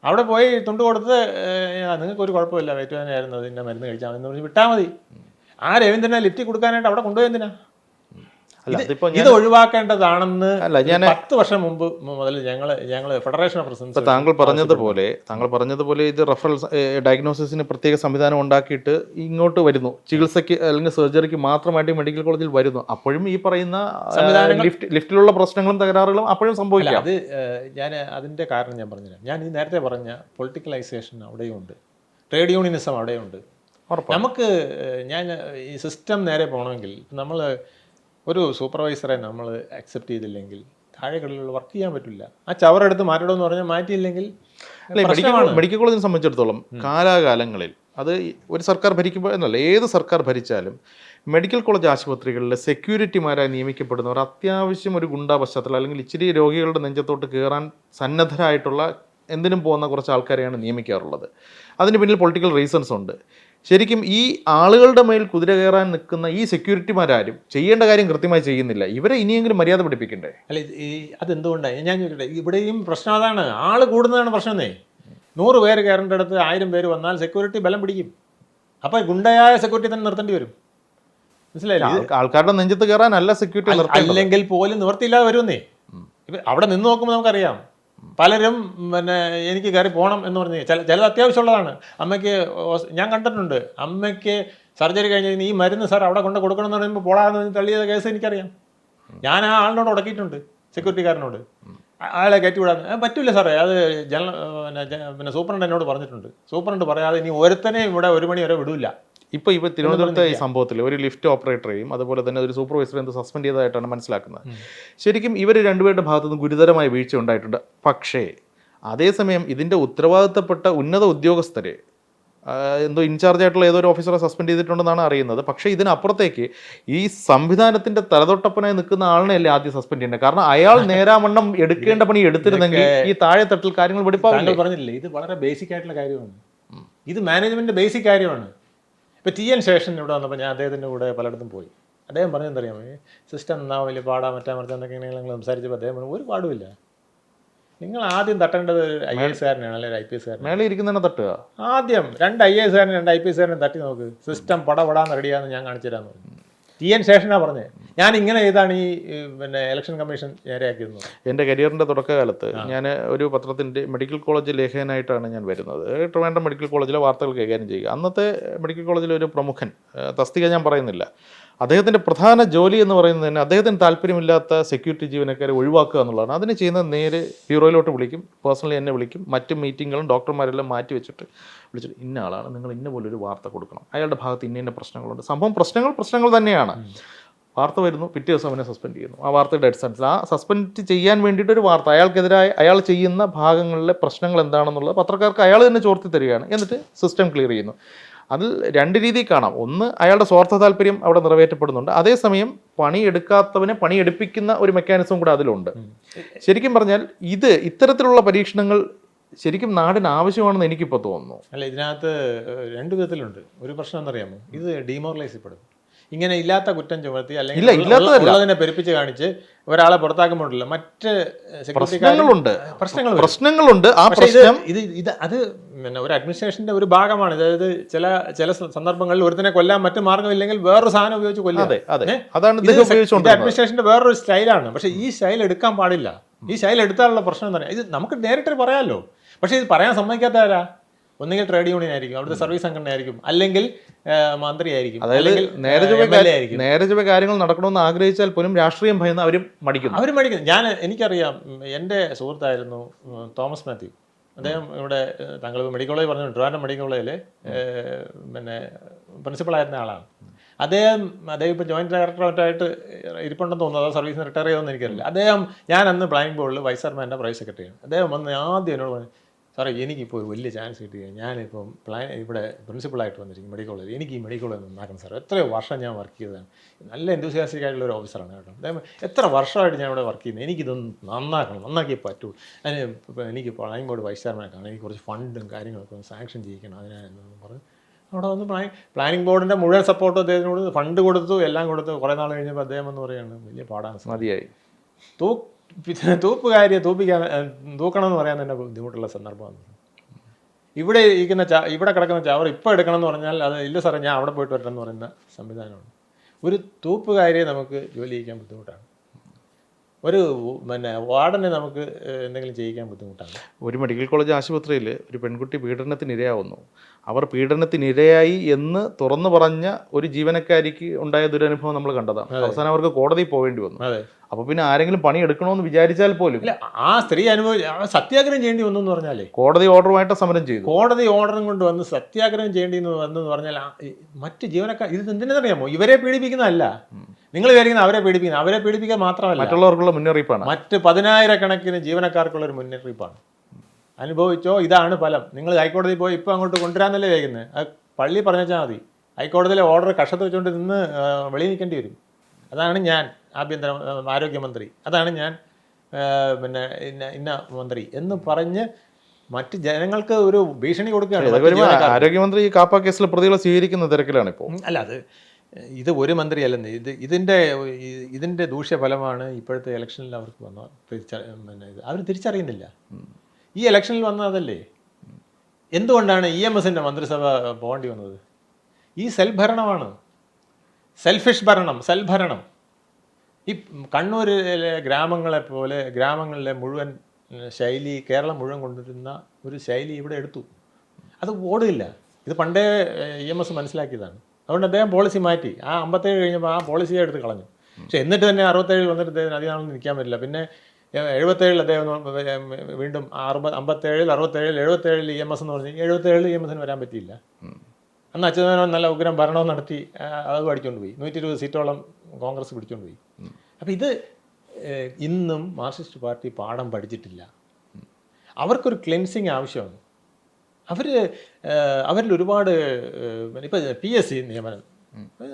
അവിടെ പോയി തുണ്ട് കൊടുത്ത് നിങ്ങൾക്ക് ഒരു കുഴപ്പമില്ല, വയറ്റ് വേദനയായിരുന്നു, അതിൻ്റെ മരുന്ന് കഴിച്ചാൽ എന്ന് പറഞ്ഞ് വിട്ടാൽ മതി. ആ രവീന്ദ്രനെ ലിഫ്റ്റ് കൊടുക്കാനായിട്ട് അവിടെ കൊണ്ടുപോയെന്തിനാ? ഇത് ഒഴിവാക്കേണ്ടതാണെന്ന് 10 വർഷം മുമ്പ് മുതൽ ഞങ്ങൾ ഫെഡറേഷൻ ഓഫ് പ്രസിഡൻസ്. താങ്കൾ പറഞ്ഞതുപോലെ ഇത് റഫറൽ ഡയഗ്നോസിസിന് പ്രത്യേക സംവിധാനം ഉണ്ടാക്കിയിട്ട് ഇങ്ങോട്ട് വരുന്നു, ചികിത്സയ്ക്ക് അല്ലെങ്കിൽ സർജറിക്ക് മാത്രമായിട്ട് മെഡിക്കൽ കോളേജിൽ വരുന്നു. അപ്പോഴും ഈ പറയുന്ന ലിഫ്റ്റിലുള്ള പ്രശ്നങ്ങളും തകരാറുകളും അപ്പോഴും സംഭവിക്കാം. അത് ഞാൻ അതിന്റെ കാരണം ഞാൻ പറഞ്ഞുതരാം. ഞാൻ ഈ നേരത്തെ പറഞ്ഞ പൊളിറ്റിക്കലൈസേഷൻ അവിടെയുണ്ട്, ട്രേഡ് യൂണിയനിസം അവിടെയുണ്ട്. നമുക്ക് ഈ സിസ്റ്റം നേരെ പോകണമെങ്കിൽ നമ്മൾ ഒരു സൂപ്പർവൈസറെ നമ്മൾ അക്സെപ്റ്റ് ചെയ്തില്ലെങ്കിൽ താഴെകളിൽ വർക്ക് ചെയ്യാൻ പറ്റില്ല. ആ ചവറെടുത്ത് മാറ്റണമെന്ന് പറഞ്ഞാൽ മാറ്റിയില്ലെങ്കിൽ മെഡിക്കൽ കോളേജിനെ സംബന്ധിച്ചിടത്തോളം കാലാകാലങ്ങളിൽ അത് ഒരു സർക്കാർ ഭരിക്കുമ്പോൾ എന്നല്ല, ഏത് സർക്കാർ ഭരിച്ചാലും മെഡിക്കൽ കോളേജ് ആശുപത്രികളിലെ സെക്യൂരിറ്റിമാരായി നിയമിക്കപ്പെടുന്നവർ അത്യാവശ്യം ഒരു ഗുണ്ടാ പശ്ചാത്തലം അല്ലെങ്കിൽ ഇച്ചിരി രോഗികളുടെ നെഞ്ചത്തോട്ട് കയറാൻ സന്നദ്ധരായിട്ടുള്ള എന്തിനും പോകുന്ന കുറച്ച് ആൾക്കാരെയാണ് നിയമിക്കാറുള്ളത്. അതിന് പിന്നിൽ പൊളിറ്റിക്കൽ റീസൺസ് ഉണ്ട്. ശരിക്കും ഈ ആളുകളുടെ മേൽ കുതിര കയറാൻ നിൽക്കുന്ന ഈ സെക്യൂരിറ്റിമാരും ചെയ്യേണ്ട കാര്യം കൃത്യമായി ചെയ്യുന്നില്ല. ഇവരെ ഇനിയെങ്കിലും മര്യാദ പഠിപ്പിക്കണ്ടേ? അല്ല, അതെന്തുകൊണ്ടാണ് ഞാൻ ചോദിക്കട്ടെ? ഇവിടെയും പ്രശ്നം അതാണ്, ആള് കൂടുന്നതാണ് പ്രശ്നമേ. 100 പേര് കയറേണ്ട അടുത്ത് 1000 പേര് വന്നാൽ സെക്യൂരിറ്റി ബലം പിടിക്കും. അപ്പൊ ഗുണ്ടയായ സെക്യൂരിറ്റി തന്നെ നിർത്തേണ്ടി വരും. മനസ്സിലായില്ലേ? ആൾക്കാരുടെ നെഞ്ചത്ത് കയറാൻ അല്ല സെക്യൂരിറ്റി, അല്ലെങ്കിൽ പോലും നിവർത്തിയില്ലാതെ വരുന്നേ. അവിടെ നിന്ന് നോക്കുമ്പോൾ നമുക്കറിയാം പലരും പിന്നെ എനിക്ക് കയറി പോകണം എന്ന് പറഞ്ഞ് ചിലത് അത്യാവശ്യമുള്ളതാണ്. അമ്മയ്ക്ക് ഞാൻ കണ്ടിട്ടുണ്ട്, അമ്മയ്ക്ക് സർജറി കഴിഞ്ഞ് ഈ മരുന്ന് സാർ അവിടെ കൊണ്ട് കൊടുക്കണം എന്ന് പറയുമ്പോൾ പോളാന്ന് പറഞ്ഞ് തള്ളിയ കേസ് എനിക്കറിയാം. ഞാൻ ആ ആളിനോട് ഉടക്കിയിട്ടുണ്ട്, സെക്യൂരിറ്റിക്കാരനോട്. അയാളെ കയറ്റിവിടാൻ പറ്റില്ല സാറേ, അത് പിന്നെ സൂപ്രണ്ട് എന്നോട് പറഞ്ഞിട്ടുണ്ട്. സൂപ്രണ്ട് പറയാതെ ഇനി ഒരുത്തനെ ഇവിടെ 1 മണി വരെ വിടില്ല. ഇപ്പോൾ തിരുവനന്തപുരത്തെ ഈ സംഭവത്തിൽ ഒരു ലിഫ്റ്റ് ഓപ്പറേറ്ററെയും അതുപോലെ തന്നെ ഒരു സൂപ്പർവൈസറെയും സസ്പെൻഡ് ചെയ്തതായിട്ടാണ് മനസ്സിലാക്കുന്നത്. ശരിക്കും ഇവർ രണ്ടുപേരുടെ ഭാഗത്തുനിന്ന് ഗുരുതരമായ വീഴ്ച ഉണ്ടായിട്ടുണ്ട്. പക്ഷേ അതേസമയം ഇതിൻ്റെ ഉത്തരവാദിത്തപ്പെട്ട ഉന്നത ഉദ്യോഗസ്ഥരെ എന്തോ ഇൻചാർജ് ആയിട്ടുള്ള ഏതൊരു ഓഫീസറെ സസ്പെൻഡ് ചെയ്തിട്ടുണ്ടെന്നാണ് അറിയുന്നത്. പക്ഷേ ഇതിനപ്പുറത്തേക്ക് ഈ സംവിധാനത്തിന്റെ തലതൊട്ടപ്പനായി നിൽക്കുന്ന ആളിനെ അല്ലേ ആദ്യം സസ്പെൻഡ് ചെയ്യേണ്ടത്? കാരണം അയാൾ നേരാവണ്ണം എടുക്കേണ്ട പണി എടുത്തിരുന്നെങ്കിൽ ഈ താഴെ തട്ടിൽ കാര്യങ്ങൾ വെടിപ്പാവില്ല. പറഞ്ഞില്ലേ, ഇത് വളരെ ബേസിക് ആയിട്ടുള്ള കാര്യമാണ്. ഇത് മാനേജ്മെന്റ് ബേസിക് കാര്യമാണ്. ഇപ്പോൾ TN ശേഷൻ ഇവിടെ വന്നപ്പോൾ ഞാൻ അദ്ദേഹത്തിൻ്റെ കൂടെ പലയിടത്തും പോയി. അദ്ദേഹം പറഞ്ഞെന്തറിയാമോ, സിസ്റ്റം എന്നാ വലിയ പാടാ മറ്റാ മറിച്ച് എന്നൊക്കെ ഞങ്ങൾ സംസാരിച്ചപ്പോൾ അദ്ദേഹം പറഞ്ഞു ഒരു പാടുമില്ല, നിങ്ങൾ ആദ്യം തട്ടേണ്ടത് ഒരു IAS കാരനാണ് അല്ലെങ്കിൽ IPS കാരനാണ്. മേളിൽ ഇരിക്കുന്നതന്നെ തട്ടുക. ആദ്യം 2 IAS കാരനും 2 IPS കാരനും തട്ടി നോക്ക്, സിസ്റ്റം പടപടാന്ന് റെഡിയാന്ന് ഞാൻ കാണിച്ചു തരാമെന്ന് പറഞ്ഞു. TN ശേഷനാണ് പറഞ്ഞത്. ഞാൻ ഇങ്ങനെ ചെയ്താണ് ഈ പിന്നെ ഇലക്ഷൻ കമ്മീഷൻ നേരെയാക്കിയിരുന്നത്. എൻ്റെ കരിയറിൻ്റെ തുടക്കകാലത്ത് ഞാൻ ഒരു പത്രത്തിൻ്റെ മെഡിക്കൽ കോളേജ് ലേഖകനായിട്ടാണ് ഞാൻ വരുന്നത്. ട്രിവാൻഡ്രം മെഡിക്കൽ കോളേജിലെ വാർത്തകൾ കൈകാര്യം ചെയ്യുക. അന്നത്തെ മെഡിക്കൽ കോളേജിലെ ഒരു പ്രമുഖൻ, തസ്തിക ഞാൻ പറയുന്നില്ല, അദ്ദേഹത്തിൻ്റെ പ്രധാന ജോലി എന്ന് പറയുന്നത് തന്നെ അദ്ദേഹത്തിന് താല്പര്യമില്ലാത്ത സെക്യൂരിറ്റി ജീവനക്കാരെ ഒഴിവാക്കുക എന്നുള്ളതാണ്. അതിന് ചെയ്യുന്നത് നേരെ ബ്യൂറോയിലോട്ട് വിളിക്കും, പേഴ്സണലി എന്നെ വിളിക്കും, മറ്റ് മീറ്റിങ്ങുകളും ഡോക്ടർമാരെല്ലാം മാറ്റി വെച്ചിട്ട് വിളിച്ചിട്ട് ഇന്ന ആളാണ്, നിങ്ങൾ ഇന്ന പോലൊരു വാർത്ത കൊടുക്കണം, അയാളുടെ ഭാഗത്ത് ഇന്ന പ്രശ്നങ്ങളുണ്ട്. സംഭവം പ്രശ്നങ്ങൾ തന്നെയാണ്. വാർത്ത വരുന്നു, പിറ്റേ ദിവസം അവനെ സസ്പെൻഡ് ചെയ്യുന്നു. ആ വാർത്തയുടെ അടിസ്ഥാനത്തിൽ ആ സസ്പെൻഡ് ചെയ്യാൻ വേണ്ടിയിട്ടൊരു വാർത്ത, അയാൾക്കെതിരായ അയാൾ ചെയ്യുന്ന ഭാഗങ്ങളിലെ പ്രശ്നങ്ങൾ എന്താണെന്നുള്ളത് പത്രക്കാർക്ക് അയാൾ തന്നെ ചോർത്തി തരികയാണ്. എന്നിട്ട് സിസ്റ്റം ക്ലിയർ ചെയ്യുന്നു. അതിൽ 2 രീതി കാണാം. ഒന്ന്, അയാളുടെ സ്വാർത്ഥ താല്പര്യം അവിടെ നിറവേറ്റപ്പെടുന്നുണ്ട്. അതേസമയം പണിയെടുക്കാത്തവനെ പണിയെടുപ്പിക്കുന്ന ഒരു മെക്കാനിസം കൂടെ അതിലുണ്ട്. ശരിക്കും പറഞ്ഞാൽ ഇത്തരത്തിലുള്ള പരീക്ഷണങ്ങൾ ശരിക്കും നാടിന് ആവശ്യമാണെന്ന് എനിക്കിപ്പോൾ തോന്നുന്നു. അല്ല, ഇതിനകത്ത് 2 വിധത്തിലുണ്ട്. ഒരു പ്രശ്നം എന്നറിയാമോ, ഇത് ഡീമോറലൈസ് ചെയ്യപ്പെടും. ഇങ്ങനെ ഇല്ലാത്ത കുറ്റം ചുമത്തി ഇല്ല, അല്ലെങ്കിൽ ഇല്ലാത്തതല്ല. ഉള്ളതിനെ പെരുപ്പിച്ച് കാണിച്ച് ഒരാളെ പുറത്താക്കുമ്പോഴല്ല മറ്റ് പ്രശ്നങ്ങളുണ്ട്. പ്രശ്നങ്ങൾ വരും. പ്രശ്നങ്ങളുണ്ട്. ആ പക്ഷേ പ്രശ്നം ഇത് അത് പിന്നെ ഒരു അഡ്മിനിസ്ട്രേഷന്റെ ഒരു ഭാഗമാണ്. അതായത് ചില സന്ദർഭങ്ങളിൽ ഒരുത്തിനെ കൊല്ലാൻ മറ്റു മാർഗ്ഗമില്ലെങ്കിൽ വേറൊരു സാധനം ഉപയോഗിച്ച് കൊല്ലുക. അതെ അതെ അതാണ് ഇത് ഇദ്ദേഹം ഉപയോഗിച്ചുകൊണ്ടിരുന്നത്. അഡ്മിനിസ്ട്രേഷന്റെ വേറൊരു സ്റ്റൈലാണ്. പക്ഷേ ഈ സ്റ്റൈൽ എടുക്കാൻ പാടില്ല. ഈ സ്റ്റൈൽ എടുത്താലുള്ള പ്രശ്നം എന്ന് പറഞ്ഞാൽ ഇത് നമുക്ക് നേരിട്ട് പറയാമല്ലോ. പക്ഷേ ഇത് പറയാൻ സമ്മതിക്കാത്ത ആരാ? ഒന്നുകിൽ ട്രേഡ് യൂണിയൻ ആയിരിക്കും, അവിടുത്തെ സർവീസ് സംഘടന ആയിരിക്കും, അല്ലെങ്കിൽ മന്ത്രി ആയിരിക്കും, അല്ലെങ്കിൽ നേരെ ചൊവ്വേ കാര്യങ്ങൾ നടക്കണമെന്ന് ആഗ്രഹിച്ചാൽ പോലും രാഷ്ട്രീയം ഭയന്ന് അവരും മടിക്കുന്നു. എനിക്കറിയാം, എൻ്റെ സുഹൃത്തായിരുന്നു തോമസ് മാത്യു. അദ്ദേഹം ഇവിടെ താങ്കൾ മെഡിക്കൽ കോളേജ് പറഞ്ഞു, ട്രിവാൻഡ്രം മെഡിക്കൽ കോളേജിൽ പിന്നെ പ്രിൻസിപ്പളായിരുന്ന ആളാണ്. അദ്ദേഹം ഇപ്പോൾ ജോയിന്റ് ഡയറക്ടറായിട്ട് ഇരിപ്പുണ്ടെന്ന് തോന്നുന്നു, അതോ സർവീസിന് റിട്ടയർ ചെയ്തതെന്ന് എനിക്കറിയില്ല. ഞാൻ അന്ന് പ്ലാനിംഗ് ബോർഡിൽ വൈസ് ചെയർമാൻ്റെ പ്രൈവറ്റ് സെക്രട്ടറിയാണ്. അദ്ദേഹം വന്ന് ആദ്യം എന്നോട് പറഞ്ഞു, സാറേ എനിക്കിപ്പോൾ ഒരു വലിയ ചാൻസ് കിട്ടുക, ഞാനിപ്പം ഇവിടെ പ്രിൻസിപ്പളായിട്ട് വന്നിരിക്കും മെഡിക്കൽ കോളേജ്, എനിക്ക് ഈ മെഡിക്കൽ കോളേജ് നന്നാക്കണം സാർ. എത്രയോ വർഷം ഞാൻ വർക്ക് ചെയ്തതാണ്, നല്ല എന്തൂസിയാസ്റ്റിക് ആയിട്ടുള്ള ഒരു ഓഫീസറാണ് കേട്ടോ. അദ്ദേഹം എത്ര വർഷമായിട്ട് ഞാൻ ഇവിടെ വർക്ക് ചെയ്യുന്നത്, എനിക്കിതൊന്ന് നന്നാക്കിയേ പറ്റൂ. അതിന് എനിക്ക് പ്ലാനിംഗ് ബോർഡ് വൈസ് ചെയർമാനെ കാണാൻ, എനിക്ക് കുറച്ച് ഫണ്ടും കാര്യങ്ങളൊക്കെ ഒന്ന് സാങ്ഷൻ ചെയ്യിക്കണം, അതിനാണെന്ന് പറഞ്ഞ് അവിടെ വന്ന് പ്ലാനിംഗ് ബോർഡിൻ്റെ മുഴുവൻ സപ്പോർട്ടും അദ്ദേഹത്തിനോട് ഫണ്ട് കൊടുത്തു, എല്ലാം കൊടുത്തു. കുറേ നാൾ കഴിഞ്ഞപ്പോൾ അദ്ദേഹം എന്ന് പറയുകയാണ്, വലിയ പാടാണ്, മതിയായി, തൂക്കണം എന്ന് പറയാൻ തന്നെ ബുദ്ധിമുട്ടുള്ള സന്ദർഭമാണ്. ഇവിടെ കിടക്കുന്ന ചവർ ഇപ്പോൾ എടുക്കണം എന്ന് പറഞ്ഞാൽ അത് ഇല്ല സാറേ ഞാൻ അവിടെ പോയിട്ട് വരണം എന്ന് പറയുന്ന സംവിധാനമാണ്. ഒരു തൂപ്പുകാരിയെ നമുക്ക് ജോലി ചെയ്യിക്കാൻ ബുദ്ധിമുട്ടാണ്. ഒരു വാർഡനെ നമുക്ക് എന്തെങ്കിലും ചെയ്യിക്കാൻ ബുദ്ധിമുട്ടാണ്. ഒരു മെഡിക്കൽ കോളേജ് ആശുപത്രിയിൽ ഒരു പെൺകുട്ടി പീഡനത്തിനിരയാവുന്നു. അവർ പീഡനത്തിനിരയായി എന്ന് തുറന്നു പറഞ്ഞ ഒരു ജീവനക്കാരിക്ക് ഉണ്ടായ ദുരനുഭവം നമ്മൾ കണ്ടതാണ്. അവസാനം അവർക്ക് കോടതിയിൽ പോവേണ്ടി വന്നു. അപ്പൊ പിന്നെ ആരെങ്കിലും പണി എടുക്കണമെന്ന് വിചാരിച്ചാൽ പോലും ആ സ്ത്രീ സത്യാഗ്രഹം ചെയ്യേണ്ടി വന്നു എന്ന് പറഞ്ഞാലേ, കോടതി ഓർഡറുമായിട്ട് സമരം ചെയ്തു. കോടതി ഓർഡറും കൊണ്ട് വന്ന് സത്യാഗ്രഹം ചെയ്യേണ്ടി വന്നെന്ന് പറഞ്ഞാൽ മറ്റ് ജീവനക്കാർ ഇത് എന്തിനെന്നറിയാമോ? ഇവരെ പീഡിപ്പിക്കുന്നതല്ല. നിങ്ങൾ വിചാരിക്കുന്നത് അവരെ പീഡിപ്പിക്കാൻ മാത്രമല്ല, മറ്റുള്ളവർക്കുള്ള മുന്നറിയിപ്പാണ്, മറ്റ് 10,000-കണക്കിന് ജീവനക്കാർക്കുള്ള ഒരു മുന്നറിയിപ്പാണ്. അനുഭവിച്ചോ, ഇതാണ് ഫലം. നിങ്ങൾ ഹൈക്കോടതിയിൽ പോയി ഇപ്പോൾ അങ്ങോട്ട് കൊണ്ടുവരാന്നല്ലേ വയ്ക്കുന്നത്, അത് പള്ളി പറഞ്ഞാൽ മതി. ഹൈക്കോടതിയിലെ ഓർഡർ കഷത്ത് വെച്ചുകൊണ്ട് നിന്ന് വെളിയിൽ നിൽക്കേണ്ടി വരും. അതാണ് ഞാൻ ആരോഗ്യമന്ത്രി, അതാണ് ഞാൻ ഇന്ന മന്ത്രി എന്ന് പറഞ്ഞ് മറ്റ് ജനങ്ങൾക്ക് ഒരു ഭീഷണി കൊടുക്കുകയാണ്. ആരോഗ്യമന്ത്രി ഈ കാപ്പ കേസിലെ പ്രതികളെ സ്വീകരിക്കുന്ന തിരക്കിലാണ് ഇപ്പോൾ. അല്ല, ഇത് ഒരു മന്ത്രിയല്ലെന്ന്, ഇതിൻ്റെ ദൂഷ്യഫലമാണ് ഇപ്പോഴത്തെ ഇലക്ഷനിൽ അവർക്ക് വന്ന അവർ തിരിച്ചറിയുന്നില്ല. ഈ ഇലക്ഷനിൽ വന്നതല്ലേ. എന്തുകൊണ്ടാണ് EMSൻ്റെ മന്ത്രിസഭ പോകേണ്ടി വന്നത്? ഈ സെൽഭരണമാണ്, സെൽഫിഷ് ഭരണം, സെൽഭരണം. ഈ കണ്ണൂരിലെ ഗ്രാമങ്ങളിലെ മുഴുവൻ ശൈലി, കേരളം മുഴുവൻ കൊണ്ടുവരുന്ന ഒരു ശൈലി ഇവിടെ എടുത്തു. അത് ഓടില്ല. ഇത് പണ്ടേ EMS മനസ്സിലാക്കിയതാണ്. അതുകൊണ്ട് അദ്ദേഹം പോളിസി മാറ്റി. ആ 57 കഴിഞ്ഞപ്പോൾ ആ പോളിസിയെ എടുത്ത് കളഞ്ഞു. പക്ഷെ എന്നിട്ട് തന്നെ 67 വന്നിട്ട് അദ്ദേഹം അധികം നാളൊന്നും നിൽക്കാൻ പറ്റില്ല. പിന്നെ 77 അദ്ദേഹം വീണ്ടും 57, 67, 77 EMS എന്ന് പറഞ്ഞ് 77 EMSന് വരാൻ പറ്റിയില്ല. അന്ന് അച്യുതാനന്ദൻ നല്ല ഉഗ്രം ഭരണം നടത്തി അത് പഠിച്ചുകൊണ്ട് പോയി. 120 സീറ്റോളം കോൺഗ്രസ് പിടിച്ചുകൊണ്ട് പോയി. അപ്പം ഇത് ഇന്നും മാർക്സിസ്റ്റ് പാർട്ടി പാഠം പഠിച്ചിട്ടില്ല. അവർക്കൊരു ക്ലെൻസിങ് ആവശ്യമാണ്. അവരിൽ ഒരുപാട് ഇപ്പോൾ PSC നിയമനം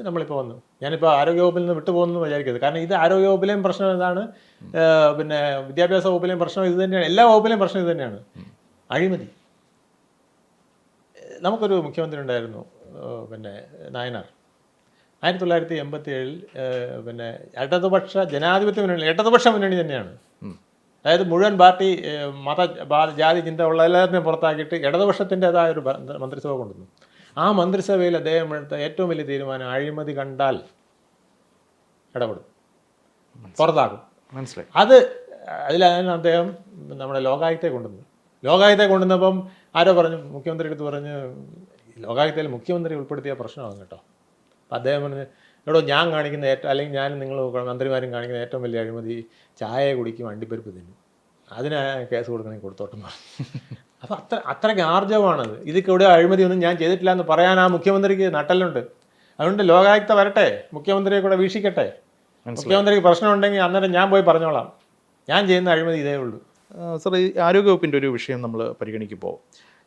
നമ്മളിപ്പോൾ വന്നു. ഞാനിപ്പോൾ ആരോഗ്യവകുപ്പിൽ നിന്ന് വിട്ടുപോകുന്നു വിചാരിക്കരുത്. കാരണം ഇത് ആരോഗ്യവകുപ്പിലെയും പ്രശ്നം ഇതാണ്, പിന്നെ വിദ്യാഭ്യാസ വകുപ്പിലെയും പ്രശ്നം ഇത് തന്നെയാണ്, എല്ലാ വകുപ്പിലെയും പ്രശ്നം ഇത് തന്നെയാണ്, അഴിമതി. നമുക്കൊരു മുഖ്യമന്ത്രി ഉണ്ടായിരുന്നു, നായനാർ. 1987 പിന്നെ ഇടതുപക്ഷ ജനാധിപത്യ മുന്നണി, ഇടതുപക്ഷ മുന്നണി തന്നെയാണ്. അതായത് മുഴുവൻ പാർട്ടി ജാതി ചിന്ത ഉള്ള എല്ലാത്തിനും പുറത്താക്കിയിട്ട് ഇടതുപക്ഷത്തിൻ്റെതായ ഒരു മന്ത്രിസഭ കൊണ്ടുവന്നു. ആ മന്ത്രിസഭയിൽ അദ്ദേഹം എടുത്ത ഏറ്റവും വലിയ തീരുമാനം, അഴിമതി കണ്ടാൽ ഇടപെടും, പുറത്താക്കും. മനസ്സിലായി. അതിലാണ് അദ്ദേഹം നമ്മുടെ ലോകായുക്തയെ കൊണ്ടുവന്നത്. ലോകായുക്തയെ കൊണ്ടുവന്നപ്പം ആരോ പറഞ്ഞു, മുഖ്യമന്ത്രി അടുത്ത് പറഞ്ഞ്, ലോകായുക്തയിൽ മുഖ്യമന്ത്രി ഉൾപ്പെടുത്തിയ പ്രശ്നമാണ് കേട്ടോ. അപ്പം അദ്ദേഹം പറഞ്ഞ്, എടോ ഞാൻ കാണിക്കുന്ന അല്ലെങ്കിൽ ഞാനും നിങ്ങൾ മന്ത്രിമാരും കാണിക്കുന്ന ഏറ്റവും വലിയ അഴിമതി ചായ കുടിക്കും, അണ്ടിപ്പരിപ്പ് തിന്നും, അതിന് കേസ് കൊടുക്കണമെങ്കിൽ കൊടുത്തോട്ടെന്ന് പറഞ്ഞു. അപ്പം അത്രയ്ക്ക് ആർജവമാണത്. ഇതിക്ക് ഇവിടെ അഴിമതിയൊന്നും ഞാൻ ചെയ്തിട്ടില്ല എന്ന് പറയാൻ ആ മുഖ്യമന്ത്രിക്ക് നട്ടലുണ്ട്. അതുകൊണ്ട് ലോകായുക്ത വരട്ടെ, മുഖ്യമന്ത്രിയെ കൂടെ വീക്ഷിക്കട്ടെ. മുഖ്യമന്ത്രിക്ക് പ്രശ്നമുണ്ടെങ്കിൽ അന്നേരം ഞാൻ പോയി പറഞ്ഞോളാം, ഞാൻ ചെയ്യുന്ന അഴിമതി ഇതേ ഉള്ളൂ. സാർ, ഈ ആരോഗ്യവകുപ്പിൻ്റെ ഒരു വിഷയം നമ്മൾ പരിഗണിക്കുമ്പോൾ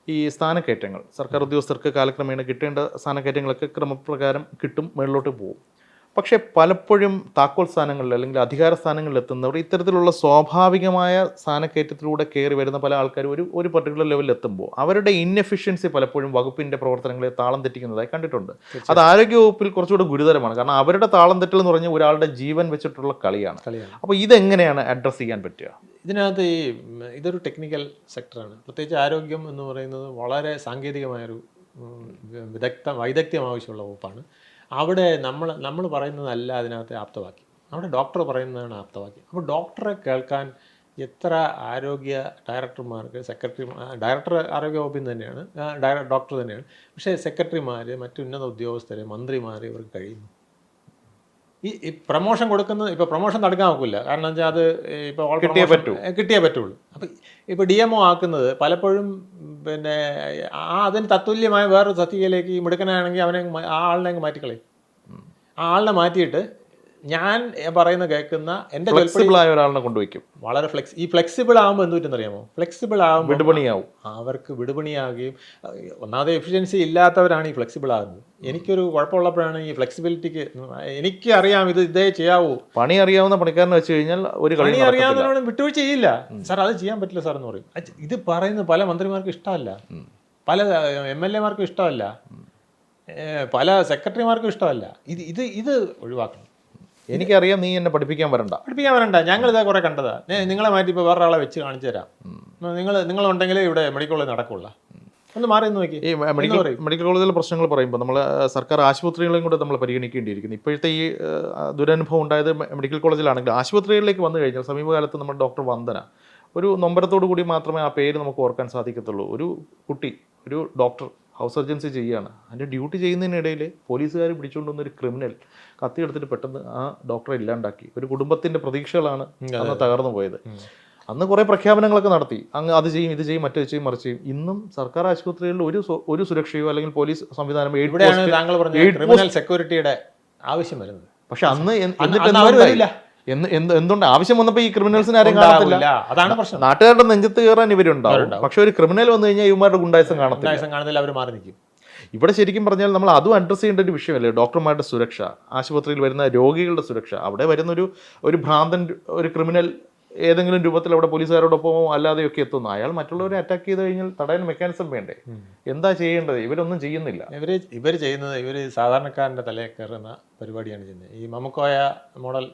ഈ സ്ഥാനക്കയറ്റങ്ങൾ സർക്കാർ ഉദ്യോഗസ്ഥർക്ക് കാലക്രമേണ കിട്ടേണ്ട സ്ഥാനക്കയറ്റങ്ങളൊക്കെ ക്രമപ്രകാരം കിട്ടും, മുകളിലോട്ട് പോകും. പക്ഷേ പലപ്പോഴും താക്കോൽ സ്ഥാനങ്ങളിൽ അല്ലെങ്കിൽ അധികാര സ്ഥാനങ്ങളിൽ എത്തുന്നവർ ഇത്തരത്തിലുള്ള സ്വാഭാവികമായ സ്ഥാനക്കയറ്റത്തിലൂടെ കയറി വരുന്ന പല ആൾക്കാരും ഒരു പർട്ടിക്കുലർ ലെവലിൽ എത്തുമ്പോൾ അവരുടെ ഇൻഎഫിഷ്യൻസി പലപ്പോഴും വകുപ്പിൻ്റെ പ്രവർത്തനങ്ങളെ താളം തെറ്റിക്കുന്നതായി കണ്ടിട്ടുണ്ട്. അത് ആരോഗ്യവകുപ്പിൽ കുറച്ചുകൂടെ ഗുരുതരമാണ്. കാരണം അവരുടെ താളം തെറ്റൽ എന്ന് പറഞ്ഞാൽ ഒരാളുടെ ജീവൻ വെച്ചിട്ടുള്ള കളിയാണ്. അപ്പോൾ ഇതെങ്ങനെയാണ് അഡ്രസ്സ് ചെയ്യാൻ പറ്റുക? ഇതിനകത്ത് ഇതൊരു ടെക്നിക്കൽ സെക്ടറാണ്. പ്രത്യേകിച്ച് ആരോഗ്യം എന്ന് പറയുന്നത് വളരെ സാങ്കേതികമായൊരു വൈദഗ്ധ്യം ആവശ്യമുള്ള വകുപ്പാണ്. അവിടെ നമ്മൾ പറയുന്നതല്ല അതിനകത്ത് ആപ്തവാക്യം, അവിടെ ഡോക്ടർ പറയുന്നതാണ് ആപ്തവാക്യം. അപ്പോൾ ഡോക്ടറെ കേൾക്കാൻ എത്ര ആരോഗ്യ ഡയറക്ടർമാർക്ക്, ഡയറക്ടർ ആരോഗ്യ വകുപ്പിൽ തന്നെയാണ്, ഡോക്ടർ തന്നെയാണ്. പക്ഷേ സെക്രട്ടറിമാർ, മറ്റു ഉന്നത ഉദ്യോഗസ്ഥർ, മന്ത്രിമാർ ഇവർക്ക് കഴിയുന്നു. ഈ പ്രൊമോഷൻ കൊടുക്കുന്നത്, ഇപ്പോൾ പ്രൊമോഷൻ തടുക്കാൻ നോക്കില്ല. കാരണം വെച്ചാൽ അത് ഇപ്പോൾ കിട്ടിയേ പറ്റുള്ളൂ. അപ്പം ഇപ്പോൾ DMO ആക്കുന്നത് പലപ്പോഴും പിന്നെ അതിന് തത്തുല്യമായ വേറൊരു തസ്തികയിലേക്ക് ഈ മിടുക്കനാണെങ്കിൽ ആ ആളിനെ അങ്ങ് മാറ്റിക്കളയും. ആ ആളിനെ മാറ്റിയിട്ട് ഞാൻ പറയുന്ന കേൾക്കുന്ന എൻ്റെ ഫ്ലെക്സിബിളായ ഒരാളിനെ കൊണ്ടുവയ്ക്കും. വളരെ ഫ്ലെക്സിബിൾ ആകുമ്പോൾ എന്ത് പറ്റുന്നറിയാമോ? ഫ്ലെക്സിബിൾ ആകുമ്പോൾ വിടുപണിയാവും. അവർക്ക് വിടുപണിയാകുകയും ഒന്നാമത് എഫിഷ്യൻസി ഇല്ലാത്തവരാണ് ഈ ഫ്ലെക്സിബിൾ ആകുന്നത്. എനിക്കൊരു കുഴപ്പമുള്ളപ്പോഴാണ് ഈ ഫ്ലെക്സിബിലിറ്റിക്ക്, എനിക്ക് അറിയാം ഇതേ ചെയ്യാവൂ. പണി അറിയാവുന്ന പണിക്കാരനെ വെച്ച് കഴിഞ്ഞാൽ ഒരു പണി അറിയാവുന്നവരോട് വിട്ടുവീഴ്ച ചെയ്യില്ല. സാർ അത് ചെയ്യാൻ പറ്റില്ല സാർ എന്ന് പറയും. ഇത് പറയുന്നത് പല മന്ത്രിമാർക്കും ഇഷ്ടമല്ല, പല MLA മാർക്കും ഇഷ്ടമല്ല, പല സെക്രട്ടറിമാർക്കും ഇഷ്ടമല്ല. ഇത് ഒഴിവാക്കണം. എനിക്കറിയാം നീ എന്നെ പഠിപ്പിക്കാൻ വരണ്ട, ഞങ്ങളിതാ കുറെ കണ്ടതാ. നിങ്ങളെ മാറ്റി ഇപ്പോൾ വേറൊരാളെ വെച്ച് കാണിച്ചു തരാം, നിങ്ങളുണ്ടെങ്കിലേ ഇവിടെ മെഡിക്കൽ കോളേജ് നടക്കുള്ള, ഒന്ന് മാറി നോക്കി. ഈ മെഡിക്കൽ കോളേജിലെ പ്രശ്നങ്ങൾ പറയുമ്പോൾ നമ്മൾ സർക്കാർ ആശുപത്രികളെയും കൂടെ നമ്മൾ പരിഗണിക്കേണ്ടിയിരിക്കുന്നു. ഇപ്പോഴത്തെ ഈ ദുരനുഭവം ഉണ്ടായത് മെഡിക്കൽ കോളേജിലാണെങ്കിൽ ആശുപത്രികളിലേക്ക് വന്നു കഴിഞ്ഞാൽ സമീപകാലത്ത് നമ്മുടെ ഡോക്ടർ വന്ദന, ഒരു നൊമ്പരത്തോടു കൂടി മാത്രമേ ആ പേര് നമുക്ക് ഓർക്കാൻ സാധിക്കത്തുള്ളൂ. ഒരു കുട്ടി, ഒരു ഡോക്ടർ ഹൗസ് സർജൻസി ചെയ്യുകയാണ്. അതിൻ്റെ ഡ്യൂട്ടി ചെയ്യുന്നതിനിടയിൽ പോലീസുകാർ പിടിച്ചുകൊണ്ടുവന്നൊരു ക്രിമിനൽ കത്തിയെടുത്തിട്ട് പെട്ടെന്ന് ആ ഡോക്ടറെ ഇല്ലാണ്ടാക്കി. ഒരു കുടുംബത്തിൻ്റെ പ്രതീക്ഷകളാണ് അന്ന് തകർന്നു പോയത്. അന്ന് കുറേ പ്രഖ്യാപനങ്ങളൊക്കെ നടത്തി, അങ്ങ് അത് ചെയ്യും, ഇത് ചെയ്യും, മറ്റേ ചെയ്യും, മറിച്ച് ചെയ്യും. ഇന്നും സർക്കാർ ആശുപത്രികളിൽ ഒരു സുരക്ഷയോ അല്ലെങ്കിൽ പോലീസ് സംവിധാനം, സെക്യൂരിറ്റിയുടെ ആവശ്യം വരുന്നത്. പക്ഷെ അന്ന് എന്തുകൊണ്ട് ആവശ്യം വന്നപ്പോൾ ഈ ക്രിമിനൽസിനെ ആരും കാണത്തില്ല. അതാണ് പ്രശ്നം. നാട്ടുകാരുടെ നെഞ്ചത്ത് കയറാൻ ഇവരുണ്ടാവും, പക്ഷെ ഒരു ക്രിമിനൽ വന്നു കഴിഞ്ഞാൽ ഇവന്മാരുടെ ഗുണ്ടായസം കാണത്തില്ല, അവർ മാറി നിൽക്കും. ഇവിടെ ശരിക്കും പറഞ്ഞാൽ നമ്മൾ അതും അഡ്രസ്സ് ചെയ്യേണ്ട ഒരു വിഷയമല്ലേ? ഡോക്ടർമാരുടെ സുരക്ഷ, ആശുപത്രിയിൽ വരുന്ന രോഗികളുടെ സുരക്ഷ. അവിടെ വരുന്ന ഒരു ഭ്രാന്തൻ, ഒരു ക്രിമിനൽ ഏതെങ്കിലും രൂപത്തിൽ അവിടെ പോലീസുകാരോടൊപ്പമോ അല്ലാതെയൊക്കെ എത്തുന്നു. അയാൾ മറ്റുള്ളവരെ അറ്റാക്ക് ചെയ്ത് കഴിഞ്ഞാൽ തടയാൻ മെക്കാനിസം വേണ്ടേ? എന്താ ചെയ്യേണ്ടത്? ഇവരൊന്നും ചെയ്യുന്നില്ല. ഇവർ ചെയ്യുന്നത്, ഇവർ സാധാരണക്കാരൻ്റെ തലയിൽ കയറുന്ന പരിപാടിയാണ് ചെയ്യുന്നത്. ഈ മമ്മക്കോയ മോഡൽ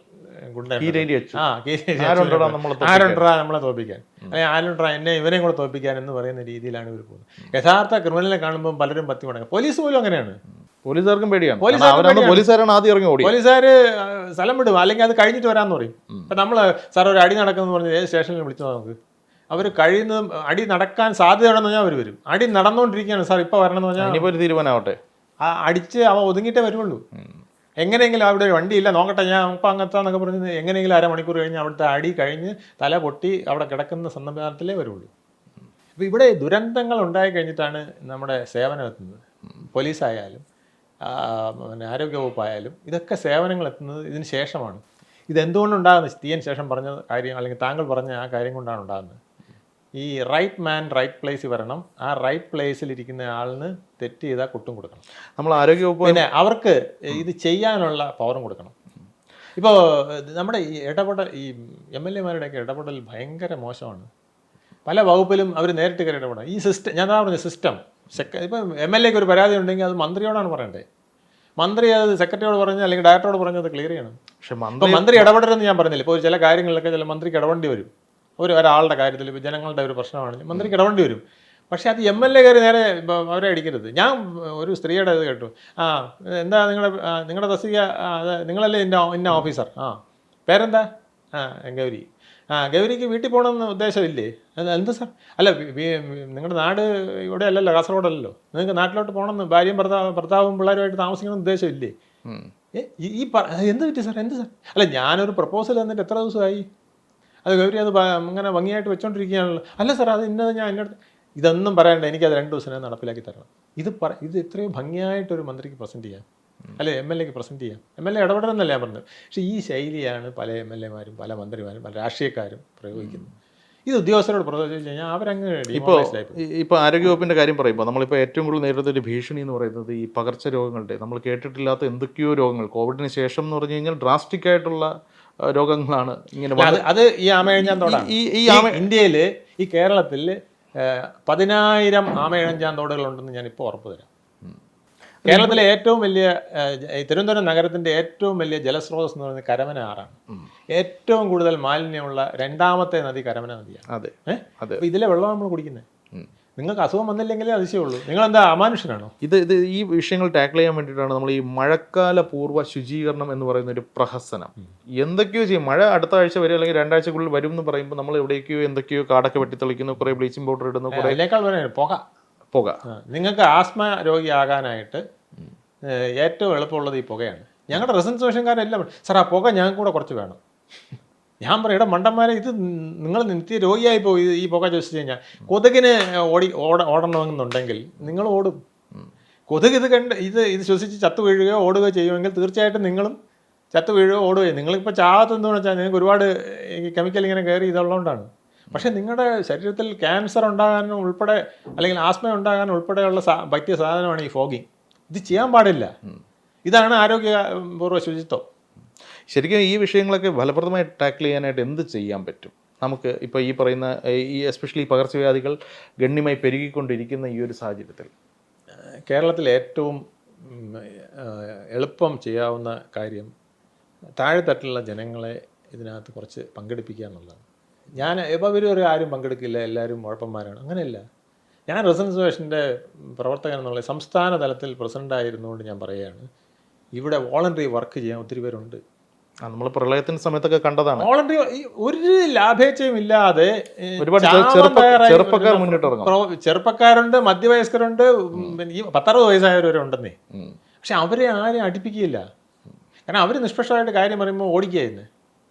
ആരുണ്ടാ നമ്മളെ തോൽപ്പിക്കാൻ, അല്ലെങ്കിൽ ആരുണ്ടാ ഇവരെയും കൂടെ തോൽപ്പിക്കാൻ എന്ന് പറയുന്ന രീതിയിലാണ് ഇവർ പോകുന്നത്. യഥാർത്ഥ ക്രിമിനലിനെ കാണുമ്പോൾ പലരും പത്തി മടങ്ങും. പോലീസ് പോലും അങ്ങനെയാണ്. പോലീസുകാർക്കും പേടിയാണ്. പോലീസുകാരാണ് ആദ്യം ഇറങ്ങി ഓടി. പോലീസുകാർ സ്ഥലം വിടും, അല്ലെങ്കിൽ അത് കഴിഞ്ഞിട്ട് വരാമെന്ന് പറയും. ഇപ്പം നമ്മൾ സാർ ഒരു അടി നടക്കുന്നു പറഞ്ഞ് ഏത് സ്റ്റേഷനിൽ വിളിച്ചോ നമുക്ക്, അവർ കഴിയുന്നതും അടി നടക്കാൻ സാധ്യതയുണ്ടെന്ന് പറഞ്ഞാൽ അവർ വരും. അടി നടന്നുകൊണ്ടിരിക്കുകയാണ് സാർ, ഇപ്പോൾ വരണമെന്ന് പറഞ്ഞാൽ ഒരു തീരുമാനമാവട്ടെ, അടിച്ച് അവ ഒതുങ്ങിയിട്ടേ വരുള്ളൂ. എങ്ങനെയെങ്കിലും അവിടെ ഒരു വണ്ടിയില്ല നോക്കട്ടെ ഞാൻ ഇപ്പം അങ്ങനത്താന്നൊക്കെ പറഞ്ഞ് എങ്ങനെയെങ്കിലും അരമണിക്കൂർ കഴിഞ്ഞ് അവിടുത്തെ അടി കഴിഞ്ഞ് തല പൊട്ടി അവിടെ കിടക്കുന്ന സന്ദർഭത്തിലേ വരുള്ളൂ. അപ്പോൾ ഇവിടെ ദുരന്തങ്ങൾ ഉണ്ടായി കഴിഞ്ഞിട്ടാണ് നമ്മുടെ സേവനം എത്തുന്നത്. പോലീസായാലും ആരോഗ്യവകുപ്പായാലും ഇതൊക്കെ സേവനങ്ങൾ എത്തുന്നത് ഇതിന് ശേഷമാണ്. ഇതെന്തുകൊണ്ടുണ്ടാകുന്നത്? തീയൻ ശേഷം പറഞ്ഞ കാര്യം, അല്ലെങ്കിൽ താങ്കൾ പറഞ്ഞ ആ കാര്യം കൊണ്ടാണ് ഉണ്ടാകുന്നത്. ഈ റൈറ്റ് മാൻ റൈറ്റ് പ്ലേസിൽ വരണം. ആ റൈറ്റ് പ്ലേസിൽ ഇരിക്കുന്ന ആളിന് തെറ്റ് ചെയ്താൽ കൊട്ടും കൊടുക്കണം. നമ്മൾ ആരോഗ്യവകുപ്പ് പിന്നെ അവർക്ക് ഇത് ചെയ്യാനുള്ള പവറും കൊടുക്കണം. ഇപ്പോൾ നമ്മുടെ ഈ ഇടപെടൽ, ഈ MLA-മാരുടെയൊക്കെ ഇടപെടൽ ഭയങ്കര മോശമാണ്. പല വകുപ്പിലും അവർ നേരിട്ട് കയറി ഇടപെടാം. ഈ സിസ്റ്റം, ഞാൻ പറഞ്ഞ സിസ്റ്റം, ഇപ്പം MLA-ക്ക് ഒരു പരാതി ഉണ്ടെങ്കിൽ അത് മന്ത്രിയോടാണ് പറയണ്ടേ. മന്ത്രി അത് സെക്രട്ടറിയോട് പറഞ്ഞ് അല്ലെങ്കിൽ ഡയറക്ടറോട് പറഞ്ഞ് അത് ക്ലിയർ ചെയ്യണം. പക്ഷെ മന്ത്രി ഇടപെടരുതെന്ന് ഞാൻ പറഞ്ഞില്ല. ഇപ്പോൾ ചില കാര്യങ്ങളിലൊക്കെ ചില മന്ത്രിക്ക് ഇടപെടേണ്ടി വരും. ഒരാളുടെ കാര്യത്തിൽ ഇപ്പോൾ ജനങ്ങളുടെ ഒരു പ്രശ്നമാണെങ്കിൽ മന്ത്രിക്ക് ഇടപെടേണ്ടി വരും. പക്ഷേ അത് MLA കയറി നേരെ അവരെ അടിക്കരുത്. ഞാൻ ഒരു സ്ത്രീയുടെ ഇത് കേട്ടു, എന്താ നിങ്ങളുടെ തസ്തിക, നിങ്ങളല്ലേ ഇന്ന ഓഫീസർ, പേരെന്താ, ഗൗരി, ഗൗരിക്ക് വീട്ടിൽ പോകണമെന്ന് ഉദ്ദേശമില്ലേ? എന്താ സാർ? അല്ല, നിങ്ങളുടെ നാട് ഇവിടെ അല്ലല്ലോ, കാസർഗോഡല്ലോ, നിങ്ങൾക്ക് നാട്ടിലോട്ട് പോകണമെന്ന് ഭാര്യയും ഭർത്താവും പിള്ളേരുമായിട്ട് താമസിക്കണമെന്ന് ഉദ്ദേശമില്ലേ? എന്ത് പറ്റി സാർ, എന്ത് സാർ? അല്ല, ഞാനൊരു പ്രപ്പോസൽ തന്നിട്ട് എത്ര ദിവസമായി? അത് ഗൗരി അത് അങ്ങനെ ഭംഗിയായിട്ട് വെച്ചോണ്ടിരിക്കുകയാണല്ലോ. അല്ല സാർ, അത് ഇന്നത് ഞാൻ എന്നോട് ഇതൊന്നും പറയണ്ട, എനിക്കത് 2 ദിവസം നടപ്പിലാക്കി തരണം. ഇത് ഇത്രയും ഭംഗിയായിട്ടൊരു മന്ത്രിക്ക് പ്രസൻറ്റ് ചെയ്യാം, അല്ലെ MLA-ക്ക് പ്രസൻറ്റ് ചെയ്യാം. MLA ഇടപെടണമെന്നല്ല ഞാൻ പറഞ്ഞത്. പക്ഷേ ഈ ശൈലിയാണ് പല MLA-മാരും പല മന്ത്രിമാരും പല രാഷ്ട്രീയക്കാരും പ്രയോഗിക്കുന്നത്. ഇത് ഉദ്യോഗസ്ഥരോട് പ്രവർത്തിച്ചു കഴിഞ്ഞാൽ അവരങ്ങ് ഇപ്പോൾ demobilized ആയി പോകും. ഇപ്പോൾ ആരോഗ്യവകുപ്പിൻ്റെ കാര്യം പറയുമ്പോൾ നമ്മളിപ്പോൾ ഏറ്റവും കൂടുതൽ നേരിടുന്ന ഒരു ഭീഷണി എന്ന് പറയുന്നത് ഈ പകർച്ചരോഗങ്ങളുടെ, നമ്മൾ കേട്ടിട്ടില്ലാത്ത എന്തൊക്കെയോ രോഗങ്ങൾ കോവിഡിന് ശേഷം എന്ന് പറഞ്ഞു കഴിഞ്ഞാൽ ഡ്രാസ്റ്റിക് ആയിട്ടുള്ള രോഗങ്ങളാണ് ഇങ്ങനെ അത് ഈ ആമയിഴഞ്ചാൻ തോടാണ്. ഈ ഇന്ത്യയിൽ ഈ കേരളത്തിൽ 10,000 ആമയിഴഞ്ചാൻ തോടുകൾ ഉണ്ടെന്ന് ഞാൻ ഇപ്പോൾ ഉറപ്പ് തരാം. കേരളത്തിലെ ഏറ്റവും വലിയ തിരുവനന്തപുരം നഗരത്തിന്റെ ഏറ്റവും വലിയ ജലസ്രോതസ് എന്ന് പറയുന്നത് കരമന ആറാണ്. ഏറ്റവും കൂടുതൽ മാലിന്യമുള്ള രണ്ടാമത്തെ നദി കരമന നദിയാണ്. അതെ അപ്പൊ ഇതിലെ വെള്ളം നമ്മൾ കുടിക്കുന്നത്. നിങ്ങൾക്ക് അസുഖം വന്നില്ലെങ്കിലേ അതിശയമുള്ളൂ. നിങ്ങൾ എന്താ അമാനുഷ്യനാണോ? ഇത് ഈ വിഷയങ്ങൾ ടാക്കിൾ ചെയ്യാൻ വേണ്ടിയിട്ടാണ് നമ്മൾ ഈ മഴക്കാല പൂർവ്വ ശുചീകരണം എന്ന് പറയുന്ന ഒരു പ്രഹസനം എന്തൊക്കെയോ ചെയ്യും. മഴ അടുത്ത ആഴ്ച വരും അല്ലെങ്കിൽ 2 ആഴ്ചക്കുള്ളിൽ വരും എന്ന് പറയുമ്പോൾ നമ്മൾ എവിടേക്കോ എന്തൊക്കെയോ കാടൊക്കെ വെട്ടിത്തെളിക്കുന്നു, കുറേ ബ്ലീച്ചിങ് പൗഡർ ഇടുന്നു, കുറേ അതിനേക്കാൾ പറയാൻ പുക. നിങ്ങൾക്ക് ആസ്മ രോഗിയാകാനായിട്ട് ഏറ്റവും എളുപ്പമുള്ളത് ഈ പുകയാണ്. ഞങ്ങളുടെ റെസിഡൻസ് സ്റ്റേഷൻകാരെല്ലാം സാർ ആ പുക ഞങ്ങൾക്ക് കൂടെ കുറച്ച് വേണം. ഞാൻ പറയും, ഇവിടെ മണ്ടന്മാരെ, ഇത് നിങ്ങൾ നിത്യ രോഗിയായി പോയി ഈ പുക ചോദിച്ചു കഴിഞ്ഞാൽ കൊതുകിന് ഓടണമെന്നുണ്ടെങ്കിൽ നിങ്ങൾ ഓടും. കൊതുക് ഇത് ശ്വസിച്ച് ചത്തു വീഴുകയോ ഓടുകയോ ചെയ്യുമെങ്കിൽ തീർച്ചയായിട്ടും നിങ്ങളും ചത്തു വീഴുകയോ ഓടുകയോ. നിങ്ങളിപ്പോൾ ചാകത്തെന്ന് വെച്ചാൽ നിങ്ങൾക്ക് ഒരുപാട് കെമിക്കൽ ഇങ്ങനെ കയറി ഇതുള്ളതുകൊണ്ടാണ്. പക്ഷേ നിങ്ങളുടെ ശരീരത്തിൽ ക്യാൻസർ ഉണ്ടാകാനും ഉൾപ്പെടെ അല്ലെങ്കിൽ ആസ്മ ഉണ്ടാകാനും ഉൾപ്പെടെയുള്ള പറ്റിയ സാധനമാണ് ഈ ഫോഗിങ്. ഇത് ചെയ്യാൻ പാടില്ല. ഇതാണ് ആരോഗ്യപൂർവ്വ ശുചിത്വം. ശരിക്കും ഈ വിഷയങ്ങളൊക്കെ ഫലപ്രദമായി ടാക്കിൾ ചെയ്യാനായിട്ട് എന്ത് ചെയ്യാൻ പറ്റും നമുക്ക്? ഇപ്പോൾ ഈ പറയുന്ന ഈ എസ്പെഷ്യലി പകർച്ചവ്യാധികൾ ഗണ്യമായി പെരുകിക്കൊണ്ടിരിക്കുന്ന ഈ ഒരു സാഹചര്യത്തിൽ കേരളത്തിൽ ഏറ്റവും എളുപ്പം ചെയ്യാവുന്ന കാര്യം താഴെത്തട്ടിലുള്ള ജനങ്ങളെ ഇതിനകത്ത് കുറച്ച് പങ്കെടുപ്പിക്കുക എന്നുള്ളതാണ്. ഇപ്പോൾ ഇവർ ആരും പങ്കെടുക്കില്ല, എല്ലാവരും ഉഴപ്പന്മാരാണ്, അങ്ങനെയല്ല. ഞാൻ റെസിഡൻസ് അസോസിയേഷൻ്റെ പ്രവർത്തകൻ എന്നുള്ള സംസ്ഥാന തലത്തിൽ പ്രസിഡൻ്റായിരുന്നുകൊണ്ട് ഞാൻ പറയുകയാണ്, ഇവിടെ വോളണ്ടറി വർക്ക് ചെയ്യാൻ ഒത്തിരി പേരുണ്ട്. നമ്മൾ പ്രളയത്തിന് സമയത്തൊക്കെ കണ്ടതാണ്. വോളണ്ടറി ഒരു ലാഭേച്ഛയും ഇല്ലാതെ ഒരുപാട് ചെറുപ്പക്കാർ മുന്നിട്ടിറങ്ങും. ചെറുപ്പക്കാരുണ്ട്, മധ്യവയസ്കരുണ്ട്, ഈ 10-60 വയസ്സായവരുണ്ടെന്നേ. പക്ഷെ അവരെ ആരും അടുപ്പിക്കുകയില്ല. കാരണം അവർ നിഷ്പക്ഷമായിട്ട് കാര്യം പറയുമ്പോൾ ഓടിക്കുകയായിരുന്നു.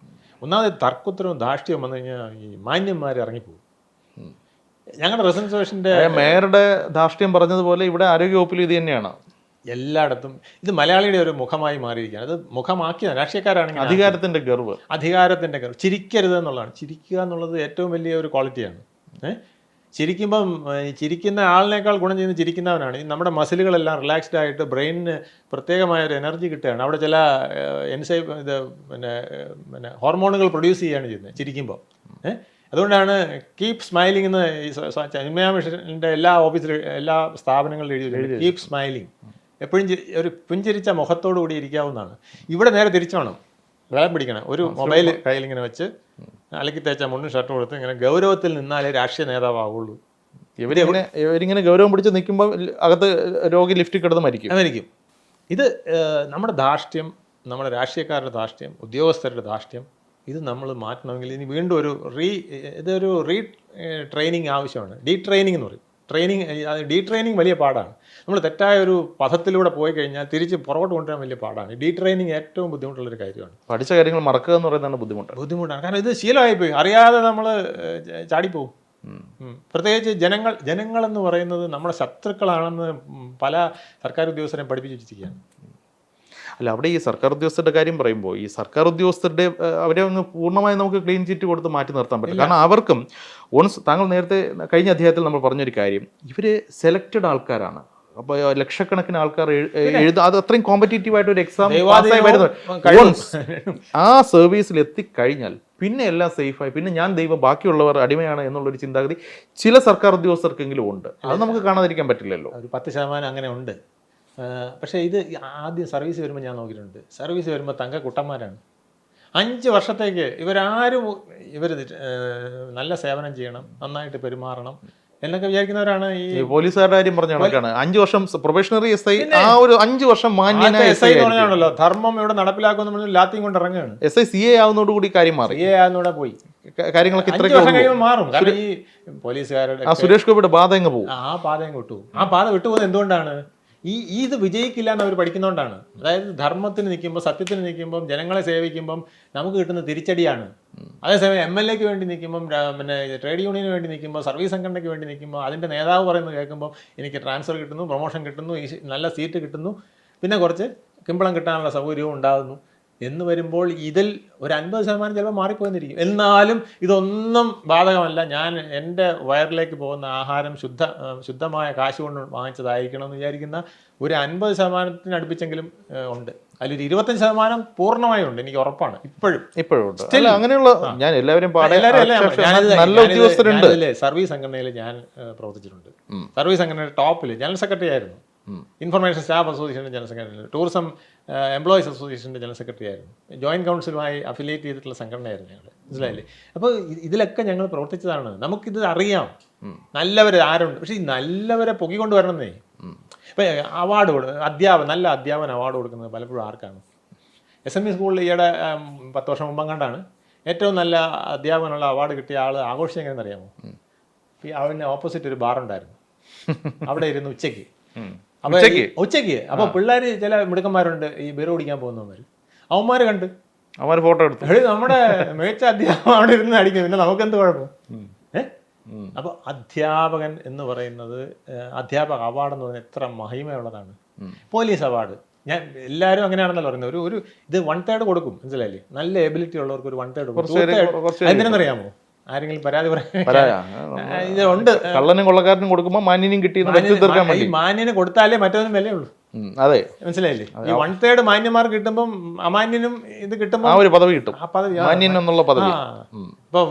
ഒന്നാമത് തർക്കുത്തരവും ധാർഷ്ട്യവും വന്നു കഴിഞ്ഞാൽ ഈ മാന്യന്മാർ ഇറങ്ങിപ്പോകും. ഞങ്ങളുടെ റെസിഡൻസ് അസോസിയേഷൻ്റെ മേയറുടെ ധാർഷ്ട്യം പറഞ്ഞതുപോലെ ഇവിടെ ആരോഗ്യവകുപ്പിൽ ഇത് തന്നെയാണ്. എല്ലായിടത്തും ഇത് മലയാളിയുടെ ഒരു മുഖമായി മാറിയിരിക്കുകയാണ്. അത് മുഖമാക്കിയ രാഷ്ട്രീയക്കാരാണെങ്കിൽ അധികാരത്തിന്റെ ഗർവ്. ചിരിക്കരുത് എന്നുള്ളതാണ്. ചിരിക്കുക എന്നുള്ളത് ഏറ്റവും വലിയ ഒരു ക്വാളിറ്റിയാണ്. ചിരിക്കുമ്പം ചിരിക്കുന്ന ആളിനേക്കാൾ ഗുണം ചെയ്യുന്ന ചിരിക്കുന്നവനാണ്. നമ്മുടെ മസിലുകളെല്ലാം റിലാക്സ്ഡ് ആയിട്ട് ബ്രെയിനിന് പ്രത്യേകമായ ഒരു എനർജി കിട്ടുകയാണ്. അവിടെ ചില പിന്നെ ഹോർമോണുകൾ പ്രൊഡ്യൂസ് ചെയ്യുകയാണ് ചെയ്യുന്നത് ചിരിക്കുമ്പോൾ. അതുകൊണ്ടാണ് കീപ് സ്മൈലിംഗ് എന്ന് ചിന്മയ മിഷൻ്റെ എല്ലാ ഓഫീസിലും എല്ലാ സ്ഥാപനങ്ങളിലും എഴുതി കീപ് സ്മൈലിംഗ്. എപ്പോഴും ഒരു പുഞ്ചിരിച്ച മുഖത്തോടു കൂടി ഇരിക്കാവുന്നതാണ്. ഇവിടെ നേരെ തിരിച്ചോണം, വെള്ളം പിടിക്കണം. ഒരു മൊബൈൽ കയ്യിലിങ്ങനെ വെച്ച് അലക്കി തേച്ച മുണ്ടും ഷർട്ടും കൊടുത്ത് ഇങ്ങനെ ഗൗരവത്തിൽ നിന്നാലേ രാഷ്ട്രീയ നേതാവുള്ളൂ. ഇവരിങ്ങനെ ഗൗരവം പിടിച്ച് നിൽക്കുമ്പോൾ അകത്ത് രോഗി ലിഫ്റ്റിൽ കിടന്ന് മരിക്കും. ഇത് നമ്മുടെ ധാർഷ്ട്യം, നമ്മുടെ രാഷ്ട്രീയക്കാരുടെ ധാർഷ്ട്യം, ഉദ്യോഗസ്ഥരുടെ ധാർഷ്ട്യം, ഇത് നമ്മൾ മാറ്റണമെങ്കിൽ ഇനി വീണ്ടും ഇതൊരു ട്രെയിനിങ് ആവശ്യമാണ്. ട്രെയിനിങ് എന്ന് പറയും. ട്രെയിനിങ് വലിയ പാടാണ്. നമ്മൾ തെറ്റായ ഒരു പഥത്തിലൂടെ പോയി കഴിഞ്ഞാൽ തിരിച്ച് പുറകോട്ട് കൊണ്ടുവരാൻ വലിയ പാടാണ്. ട്രെയിനിങ് ഏറ്റവും ബുദ്ധിമുട്ടുള്ളൊരു കാര്യമാണ്. പഠിച്ച കാര്യങ്ങൾ മറക്കുക എന്ന് പറയുന്നതാണ് ബുദ്ധിമുട്ടാണ്. കാരണം ഇത് ശീലമായിപ്പോയി, അറിയാതെ നമ്മൾ ചാടിപ്പോവും. പ്രത്യേകിച്ച് ജനങ്ങളെന്ന് പറയുന്നത് നമ്മുടെ ശത്രുക്കളാണെന്ന് പല സർക്കാർ ഉദ്യോഗസ്ഥരെയും പഠിപ്പിച്ചു വെച്ചിരിക്കുകയാണ്. അല്ല, അവിടെ ഈ സർക്കാർ ഉദ്യോഗസ്ഥരുടെ കാര്യം പറയുമ്പോൾ ഈ സർക്കാർ ഉദ്യോഗസ്ഥരുടെ അവരെ ഒന്ന് പൂർണ്ണമായി നമുക്ക് ക്ലീൻ ചിറ്റ് കൊടുത്ത് മാറ്റി നിർത്താൻ പറ്റും. കാരണം അവർക്കും താങ്കൾ നേരത്തെ കഴിഞ്ഞ അധ്യായത്തിൽ നമ്മൾ പറഞ്ഞൊരു കാര്യം, ഇവർ സെലക്റ്റഡ് ആൾക്കാരാണ്. അപ്പോൾ ലക്ഷക്കണക്കിന് ആൾക്കാർ അത് അത്രയും കോമ്പറ്റീറ്റീവ് ആയിട്ട് ഒരു എക്സാം ആ സർവീസിൽ എത്തിക്കഴിഞ്ഞാൽ പിന്നെ എല്ലാം സേഫായി, പിന്നെ ഞാൻ ദൈവം ബാക്കിയുള്ളവർ അടിമയാണ് എന്നുള്ളൊരു ചിന്താഗതി ചില സർക്കാർ ഉദ്യോഗസ്ഥർക്കെങ്കിലും ഉണ്ട്. അത് നമുക്ക് കാണാതിരിക്കാൻ പറ്റില്ലല്ലോ. ഒരു 10% അങ്ങനെ ഉണ്ട്. പക്ഷേ ഇത് ആദ്യം സർവീസ് വരുമ്പോൾ ഞാൻ നോക്കിയിട്ടുണ്ട്. സർവീസ് വരുമ്പോൾ തങ്ക കുട്ടന്മാരാണ്. 5 വർഷത്തേക്ക് ഇവർ നല്ല സേവനം ചെയ്യണം, നന്നായിട്ട് പെരുമാറണം എന്നൊക്കെ വിചാരിക്കുന്നവരാണ്. ഈ പോലീസുകാരുടെ കാര്യം പറഞ്ഞ കണക്കാണ് 5 വർഷം പ്രൊബേഷണറി എസ് ഐ, ആ ഒരു 5 വർഷം മാന്യനായ എസ് ഐ എന്ന് പറഞ്ഞാണല്ലോ ധർമ്മം ഇവിടെ നടപ്പിലാക്കുന്ന ലാത്തിയും കൊണ്ട് ഇറങ്ങുകയാണ്. എസ് ഐ CA ആവുന്നതോടുകൂടി കാര്യം മാറി. CA ആവുന്നതോടെ പോയി കാര്യങ്ങളൊക്കെ മാറും. കാരണം ഈ പോലീസുകാരുടെ സുരേഷ് ഗോപിയുടെ പാത അങ്ങ് പോകും. ആ പാത അങ്ങ് വിട്ടു. ആ പാത വിട്ടുപോകുന്നത് എന്തുകൊണ്ടാണ്? ഇത് വിജയിക്കില്ല എന്ന് അവർ പഠിക്കുന്നതുകൊണ്ടാണ്. അതായത് ധർമ്മത്തിന് നിൽക്കുമ്പോൾ, സത്യത്തിന് നിൽക്കുമ്പം, ജനങ്ങളെ സേവിക്കുമ്പം നമുക്ക് കിട്ടുന്ന തിരിച്ചടിയാണ്. അതേസമയം MLA ക്ക് വേണ്ടി നിൽക്കുമ്പം, പിന്നെ ട്രേഡ് യൂണിയന് വേണ്ടി നിൽക്കുമ്പോൾ, സർവീസ് സംഘടനയ്ക്ക് വേണ്ടി നിൽക്കുമ്പോൾ അതിൻ്റെ നേതാവ് പറയുന്നത് കേൾക്കുമ്പോൾ എനിക്ക് ട്രാൻസ്ഫർ കിട്ടുന്നു, പ്രൊമോഷൻ കിട്ടുന്നു, നല്ല സീറ്റ് കിട്ടുന്നു, പിന്നെ കുറച്ച് കിമ്പളം കിട്ടാനുള്ള സൗകര്യവും ഉണ്ടാകുന്നു. എന്ന് വരുമ്പോൾ ഇതിൽ ഒരു 50% ചിലപ്പോൾ മാറിപ്പോയെന്നിരിക്കും. എന്നാലും ഇതൊന്നും ബാധകമല്ല. ഞാൻ എൻ്റെ വയറിലേക്ക് പോകുന്ന ആഹാരം ശുദ്ധമായ കാശ് കൊണ്ട് വാങ്ങിച്ചതായിരിക്കണം എന്ന് വിചാരിക്കുന്ന ഒരു 50% അടുപ്പിച്ചെങ്കിലും ഉണ്ട്. അതിലൊരു 25% പൂർണ്ണമായും ഉണ്ട്, എനിക്ക് ഉറപ്പാണ്. ഇപ്പോഴും ഉണ്ട്. അങ്ങനെയുള്ള ഞാൻ എല്ലാവരും നല്ല ഉദ്യോഗസ്ഥരുണ്ട്. സർവീസ് സംഘടനയിൽ ഞാൻ പ്രവർത്തിച്ചിട്ടുണ്ട്. സർവീസ് സംഘടനയുടെ ടോപ്പിൽ ജനറൽ സെക്രട്ടറി ആയിരുന്നു. ഇൻഫർമേഷൻ സ്റ്റാഫ് അസോസിയേഷൻ്റെ ജനറൽ സെക്രട്ടറി, ടൂറിസം എംപ്ലോയീസ് അസോസിയേഷൻ്റെ ജനറൽ സെക്രട്ടറി ആയിരുന്നു. ജോയിൻറ്റ് കൗൺസിലുമായി അഫിലിയേറ്റ് ചെയ്തിട്ടുള്ള സംഘടനയായിരുന്നു ഞങ്ങൾ. മനസ്സിലായില്ലേ? അപ്പോൾ ഇതിലൊക്കെ ഞങ്ങൾ പ്രവർത്തിച്ചതാണ്. നമുക്കിത് അറിയാം നല്ലവർ ആരുണ്ട്. പക്ഷേ ഈ നല്ലവരെ പൊക്കിക്കൊണ്ട് വരണമെന്നേ. ഇപ്പം അവാർഡ് നല്ല അധ്യാപന അവാർഡ് കൊടുക്കുന്നത് പലപ്പോഴും ആർക്കാണ്? SME സ്കൂളിൽ ഈയിടെ 10 വർഷം മുമ്പം കണ്ടാണ് ഏറ്റവും നല്ല അധ്യാപകനുള്ള അവാർഡ് കിട്ടിയ ആൾ ആഘോഷിച്ച് എങ്ങനെയെന്ന് അറിയാമോ? അവന് ഓപ്പോസിറ്റ് ഒരു ബാറുണ്ടായിരുന്നു. അവിടെ ഇരുന്ന് ഉച്ചയ്ക്ക് അപ്പൊ പിള്ളേർ ചില മിടുക്കന്മാരുണ്ട്, ഈ ബീർ കുടിക്കാൻ പോകുന്നവന്മാർ, അവന്മാർ കണ്ട് അവന്മാർ ഫോട്ടോ എടുത്തു. നമ്മുടെ മികച്ച അധ്യാപകൻ അവിടെ ഇരുന്ന് അടിക്കും, പിന്നെ നമുക്കെന്ത് കുഴപ്പം? അപ്പൊ അധ്യാപകൻ എന്ന് പറയുന്നത്, അധ്യാപക അവാർഡ് എന്ന് പറയുന്നത് എത്ര മഹിമയുള്ളതാണ്. പോലീസ് അവാർഡ് ഞാൻ എല്ലാവരും അങ്ങനെയാണെന്നല്ലോ പറയുന്നത്. ഒരു ഇത് 1/3 കൊടുക്കും, മനസ്സിലായില്ലേ? നല്ല എബിലിറ്റി ഉള്ളവർക്ക് ഒരു 1/3 കൊടുക്കും. എന്തിനെന്നറിയാമോ? ആരെങ്കിലും പരാതി പറയാനുണ്ട്. കള്ളനും കൊള്ളക്കാരനും കൊടുക്കുമ്പോൾ മാന്യനും കിട്ടി. ഈ മാന്യന് കൊടുത്താലേ മറ്റൊന്നും വിലയുള്ളൂ. അതെ, മനസ്സിലായില്ലേ? ഈ 1/3 മാന്യന്മാർക്ക് കിട്ടുമ്പം അമാന്യനും ഇത് കിട്ടുമ്പോൾ ആ ഒരു പദവി കിട്ടും. ആ പദവി മാന്യൻ എന്നുള്ള പദവി ഇപ്പൊ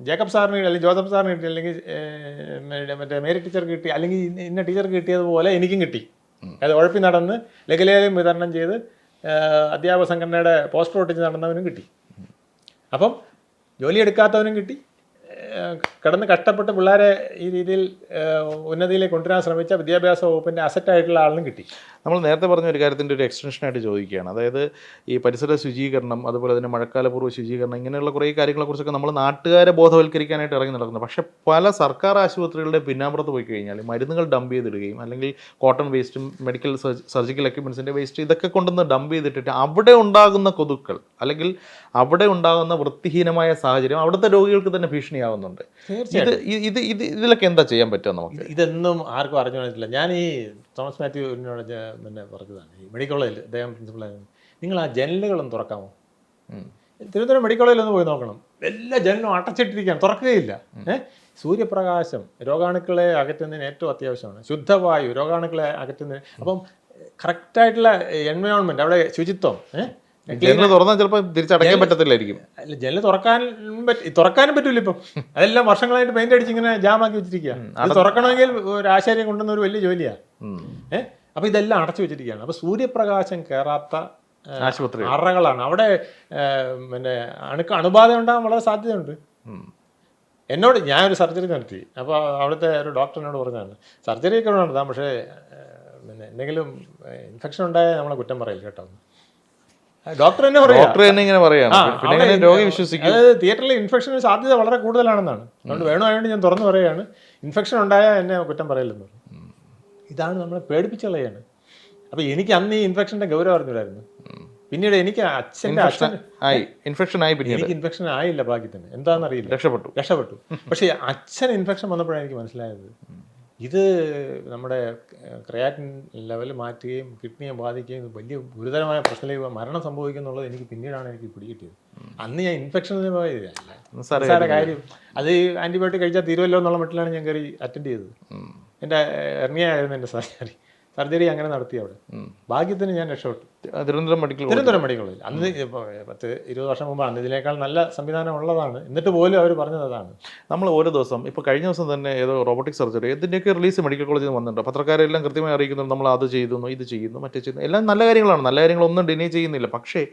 ജേക്കബ് സാറിന് അല്ലെങ്കിൽ ജോസഫ് സാറിന് കിട്ടി, അല്ലെങ്കിൽ മറ്റേ മേരി ടീച്ചർക്ക് കിട്ടി, അല്ലെങ്കിൽ ഇന്ന ടീച്ചർക്ക് കിട്ടിയതുപോലെ എനിക്കും കിട്ടി. അത് ഉഴപ്പി നടന്ന് ലഘുലേഖം വിതരണം ചെയ്ത് അധ്യാപക സംഘടനയുടെ പോസ്റ്റർ ഒട്ടിച്ച് നടന്നവനും കിട്ടി. അപ്പം ജോലി എടുക്കാത്തവനും കിട്ടി. കിടന്ന് കഷ്ടപ്പെട്ട് പിള്ളേരെ ഈ രീതിയിൽ ഉന്നതിയിലേക്ക് കൊണ്ടുവരാൻ ശ്രമിച്ച വിദ്യാഭ്യാസ വകുപ്പിൻ്റെ അസറ്റായിട്ടുള്ള ആളിനും കിട്ടി. നമ്മൾ നേരത്തെ പറഞ്ഞ ഒരു കാര്യത്തിൻ്റെ ഒരു എക്സ്റ്റൻഷനായിട്ട് ചോദിക്കുകയാണ്. അതായത് ഈ പരിസര ശുചീകരണം, അതുപോലെ തന്നെ മഴക്കാലപൂർവ്വ ശുചീകരണം, ഇങ്ങനെയുള്ള കുറേ കാര്യങ്ങളെക്കുറിച്ചൊക്കെ നമ്മൾ നാട്ടുകാരെ ബോധവൽക്കരിക്കാനായിട്ട് ഇറങ്ങി നടക്കുന്നത്. പക്ഷേ പല സർക്കാർ ആശുപത്രികളുടെ പിന്നാമ്പുറത്ത് പോയി കഴിഞ്ഞാൽ മരുന്നുകൾ ഡംപ് ചെയ്തിടുകയും, അല്ലെങ്കിൽ കോട്ടൺ വേസ്റ്റും മെഡിക്കൽ സർജിക്കൽ എക്യുപ്മെൻസിൻ്റെ വേസ്റ്റ് ഇതൊക്കെ കൊണ്ടുവന്ന് ഡംപ് ചെയ്തിട്ടിട്ട് അവിടെ ഉണ്ടാകുന്ന കൊതുക്കൾ, അല്ലെങ്കിൽ അവിടെ ഉണ്ടാകുന്ന വൃത്തിഹീനമായ സാഹചര്യം അവിടുത്തെ രോഗികൾക്ക് തന്നെ ഭീഷണിയാവുന്നുണ്ട്. ഇതിലൊക്കെ എന്താ ചെയ്യാൻ പറ്റുക നമുക്ക്? ഇതൊന്നും ആർക്കും അറിഞ്ഞു പറ്റില്ല. ഞാൻ ഈ തോമസ് മാത്യുവിനോട് പിന്നെ പറഞ്ഞതാണ്, ഈ മെഡിക്കൽ കോളേജിൽ അദ്ദേഹം പ്രിൻസിപ്പളായിരുന്നു, നിങ്ങൾ ആ ജനലുകളൊന്ന് തുറക്കാമോ? തിരുവനന്തപുരം മെഡിക്കൽ കോളേജിലൊന്ന് പോയി നോക്കണം, എല്ലാ ജനലും അടച്ചിട്ടിരിക്കുകയാണ്, തുറക്കുകയില്ല. സൂര്യപ്രകാശം രോഗാണുക്കളെ അകറ്റുന്നതിന് ഏറ്റവും അത്യാവശ്യമാണ്. ശുദ്ധവായു രോഗാണുക്കളെ അകറ്റുന്നതിന്. അപ്പം കറക്റ്റായിട്ടുള്ള എൻവയോൺമെൻറ്റ്, അവിടെ ശുചിത്വം. ജനൽ തുറന്നാൽ ചിലപ്പോൾ തിരിച്ചടയ്ക്കാൻ പറ്റത്തില്ലായിരിക്കും. അല്ല, ജനൽ തുറക്കാനും പറ്റൂല ഇപ്പം. അതെല്ലാം വർഷങ്ങളായിട്ട് പെയിന്റ് അടിച്ച് ഇങ്ങനെ ജാമാക്കി വെച്ചിരിക്കുക. അത് തുറക്കണമെങ്കിൽ ഒരു ആശാര്യം കൊണ്ടുവന്ന ഒരു വലിയ ജോലിയാണ്. അപ്പൊ ഇതെല്ലാം അടച്ചു വെച്ചിരിക്കുകയാണ്. അപ്പൊ സൂര്യപ്രകാശം കയറാത്ത ആശുപത്രി അറകളാണ്. അവിടെ പിന്നെ അണുബാധ ഉണ്ടാകാൻ വളരെ സാധ്യതയുണ്ട്. എന്നോട് ഞാനൊരു സർജറി നടത്തി. അപ്പോൾ അവിടുത്തെ ഒരു ഡോക്ടറിനോട് പറഞ്ഞതാണ്, സർജറിയൊക്കെ നടത്താം, പക്ഷേ പിന്നെ എന്തെങ്കിലും ഇൻഫെക്ഷൻ ഉണ്ടായാൽ നമ്മളെ കുറ്റം പറയില്ല കേട്ടോ. ഡോക്ടർ തന്നെ പറയാം, രോഗി വിശ്വസിക്കും. അതായത് തിയേറ്ററിൽ ഇൻഫെക്ഷന് സാധ്യത വളരെ കൂടുതലാണെന്നാണ്. അതുകൊണ്ട് വേണമായതുകൊണ്ട് ഞാൻ തുറന്നു പറയുകയാണ്, ഇൻഫെക്ഷൻ ഉണ്ടായാൽ എന്നെ കുറ്റം പറയില്ലെന്ന് പറഞ്ഞു. ഇതാണ് നമ്മളെ പേടിപ്പിച്ച് കളയാണ്. അപ്പൊ എനിക്ക് അന്ന് ഈ ഇൻഫെക്ഷന്റെ ഗൗരവം അറിഞ്ഞില്ലായിരുന്നു. പിന്നീട് എനിക്ക് എനിക്ക് ഇൻഫെക്ഷൻ ആയില്ല, ഭാഗ്യത്തിന്. എന്താണെന്ന് അറിയില്ല, രക്ഷപ്പെട്ടു. പക്ഷേ അച്ഛൻ ഇൻഫെക്ഷൻ വന്നപ്പോഴാണ് എനിക്ക് മനസ്സിലായത്, ഇത് നമ്മുടെ ക്രിയാറ്റിൻ ലെവൽ മാറ്റുകയും കിഡ്നിയെ ബാധിക്കുകയും വലിയ ഗുരുതരമായ പ്രശ്നത്തിലേക്ക് മരണം സംഭവിക്കുന്നുള്ളത് എനിക്ക് പിന്നീടാണ് എനിക്ക് പിടികിട്ടിയത്. അന്ന് ഞാൻ ഇൻഫെക്ഷന് പോയതല്ല കാര്യം. അത് ആൻറ്റിബയോട്ടിക് കഴിച്ചാൽ തീരുമല്ലോ എന്നുള്ള മട്ടിലാണ് ഞാൻ കയറി അറ്റൻഡ് ചെയ്തത്. എൻ്റെ എർണിയ ആയിരുന്നു എൻ്റെ സർജറി അങ്ങനെ നടത്തി. അവിടെ ഭാഗ്യത്തിന് ഞാൻ രക്ഷപ്പെട്ടു. Thiruvananthapuram medical college. അന്ന് 10-20 വർഷം മുമ്പ്. അന്ന് ഇതിനേക്കാൾ നല്ല സംവിധാനം ഉള്ളതാണ്. എന്നിട്ട് പോലും അവർ പറഞ്ഞത് അതാണ്. നമ്മൾ ഓരോ ദിവസം, ഇപ്പോൾ കഴിഞ്ഞ ദിവസം തന്നെ ഏതോ റോബോട്ടിക് സർജറി ഇതിൻ്റെയൊക്കെ റിലീസ് മെഡിക്കൽ കോളേജിൽ നിന്ന് വന്നിട്ടുണ്ട്. പത്രക്കാരെല്ലാം കൃത്യമായി അറിയിക്കുന്നുണ്ട്, നമ്മൾ അത് ചെയ്യുന്നു, ഇത് ചെയ്യുന്നു, മറ്റേ ചെയ്യുന്നു, എല്ലാം നല്ല കാര്യങ്ങളാണ്. നല്ല കാര്യങ്ങളൊന്നും ഡിനേ ചെയ്യുന്നില്ല. പക്ഷേ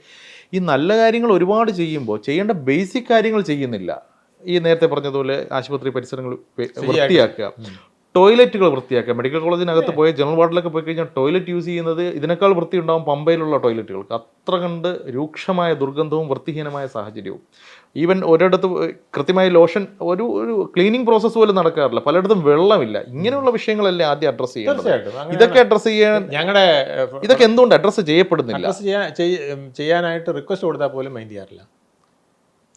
ഈ നല്ല കാര്യങ്ങൾ ഒരുപാട് ചെയ്യുമ്പോൾ ചെയ്യേണ്ട ബേസിക് കാര്യങ്ങൾ ചെയ്യുന്നില്ല. ഈ നേരത്തെ പറഞ്ഞതുപോലെ ആശുപത്രി പരിസരങ്ങൾ വൃത്തിയാക്കുക, ടോയ്ലറ്റുകൾ വൃത്തിയാക്കുക. മെഡിക്കൽ കോളേജിനകത്ത് പോയി ജനറൽ വാർഡിലൊക്കെ പോയി കഴിഞ്ഞാൽ ടോയ്ലറ്റ് യൂസ് ചെയ്യുന്നത് ഇതിനേക്കാൾ വൃത്തി ഉണ്ടാവും പമ്പയിലുള്ള ടോയ്ലറ്റുകൾക്ക്. അത്ര കണ്ട് രൂക്ഷമായ ദുർഗന്ധവും വൃത്തിഹീനമായ സാഹചര്യവും. ഈവൻ ഒരിടത്ത് കൃത്യമായ ലോഷൻ, ഒരു ക്ലീനിങ് പ്രോസസ്സ് പോലും നടക്കാറില്ല. പലയിടത്തും വെള്ളമില്ല. ഇങ്ങനെയുള്ള വിഷയങ്ങളല്ലേ ആദ്യം അഡ്രസ്സ് ചെയ്യേണ്ടത്. ഇതൊക്കെ അഡ്രസ്സ് ചെയ്യാൻ ഇതൊക്കെ എന്തുകൊണ്ട് അഡ്രസ്സ് ചെയ്യപ്പെടുന്നില്ല? ചെയ്യാനായിട്ട് റിക്വസ്റ്റ് കൊടുത്താൽ പോലും മൈൻഡ് ചെയ്യാറില്ല.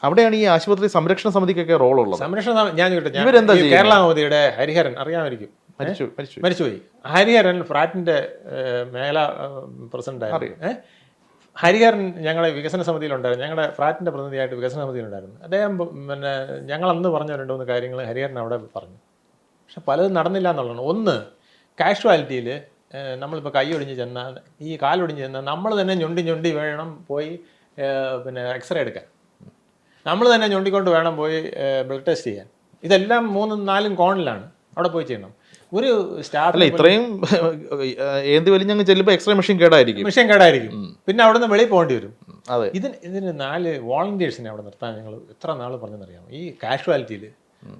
അവിടെയാണ് ഈ ആശുപത്രി സംരക്ഷണ സമിതിക്കൊക്കെ റോളുള്ളത്. ഇവരെന്താ കേരള മോദിയുടെ ഹരിഹരൻ അറിയാമായിരിക്കും, മരിച്ചുപോയി. ഹരിഹരൻ ഫ്രാറ്റിന്റെ മേഖല പ്രസിഡന്റ് ആയിരുന്നു. ഹരിഹരൻ ഞങ്ങളുടെ വികസന സമിതിയിലുണ്ടായിരുന്നു, ഞങ്ങളുടെ ഫ്ലാറ്റിൻ്റെ പ്രതിനിധിയായിട്ട് വികസന സമിതിയിലുണ്ടായിരുന്നു. അദ്ദേഹം പിന്നെ ഞങ്ങൾ അന്ന് പറഞ്ഞ 2-3 കാര്യങ്ങൾ ഹരിഹരൻ അവിടെ പറഞ്ഞു. പക്ഷെ പലതും നടന്നില്ല എന്നുള്ളതാണ്. ഒന്ന്, കാഷ്വാലിറ്റിയിൽ നമ്മളിപ്പോൾ കൈ ഒടിഞ്ഞ് ചെന്നാൽ, ഈ കാലൊടിഞ്ഞ് ചെന്നാൽ നമ്മൾ തന്നെ ഞൊണ്ടി വേണം പോയി പിന്നെ എക്സ്റേ എടുക്കാൻ, നമ്മൾ തന്നെ ഞൊണ്ടിക്കൊണ്ട് വേണം പോയി ബ്ലഡ് ടെസ്റ്റ് ചെയ്യാൻ. ഇതെല്ലാം 3-4 കോണിലാണ് അവിടെ പോയി ചെയ്യണം. ഒരു സ്റ്റാഫ് ഇത്രയും ഏന്തി വലിഞ്ഞങ്ങ് ചെല്ലുമ്പോൾ എക്സ്റേ മെഷീൻ കേടായിരിക്കും, പിന്നെ അവിടെ നിന്ന് വെളിയിൽ പോകേണ്ടി വരും. അതെ, ഇതിന് 4 വോളണ്ടിയേഴ്സിനെ അവിടെ നിർത്താൻ ഞങ്ങൾ എത്ര നാൾ പറഞ്ഞെന്നറിയാമോ? ഈ കാഷ്വാലിറ്റിയിൽ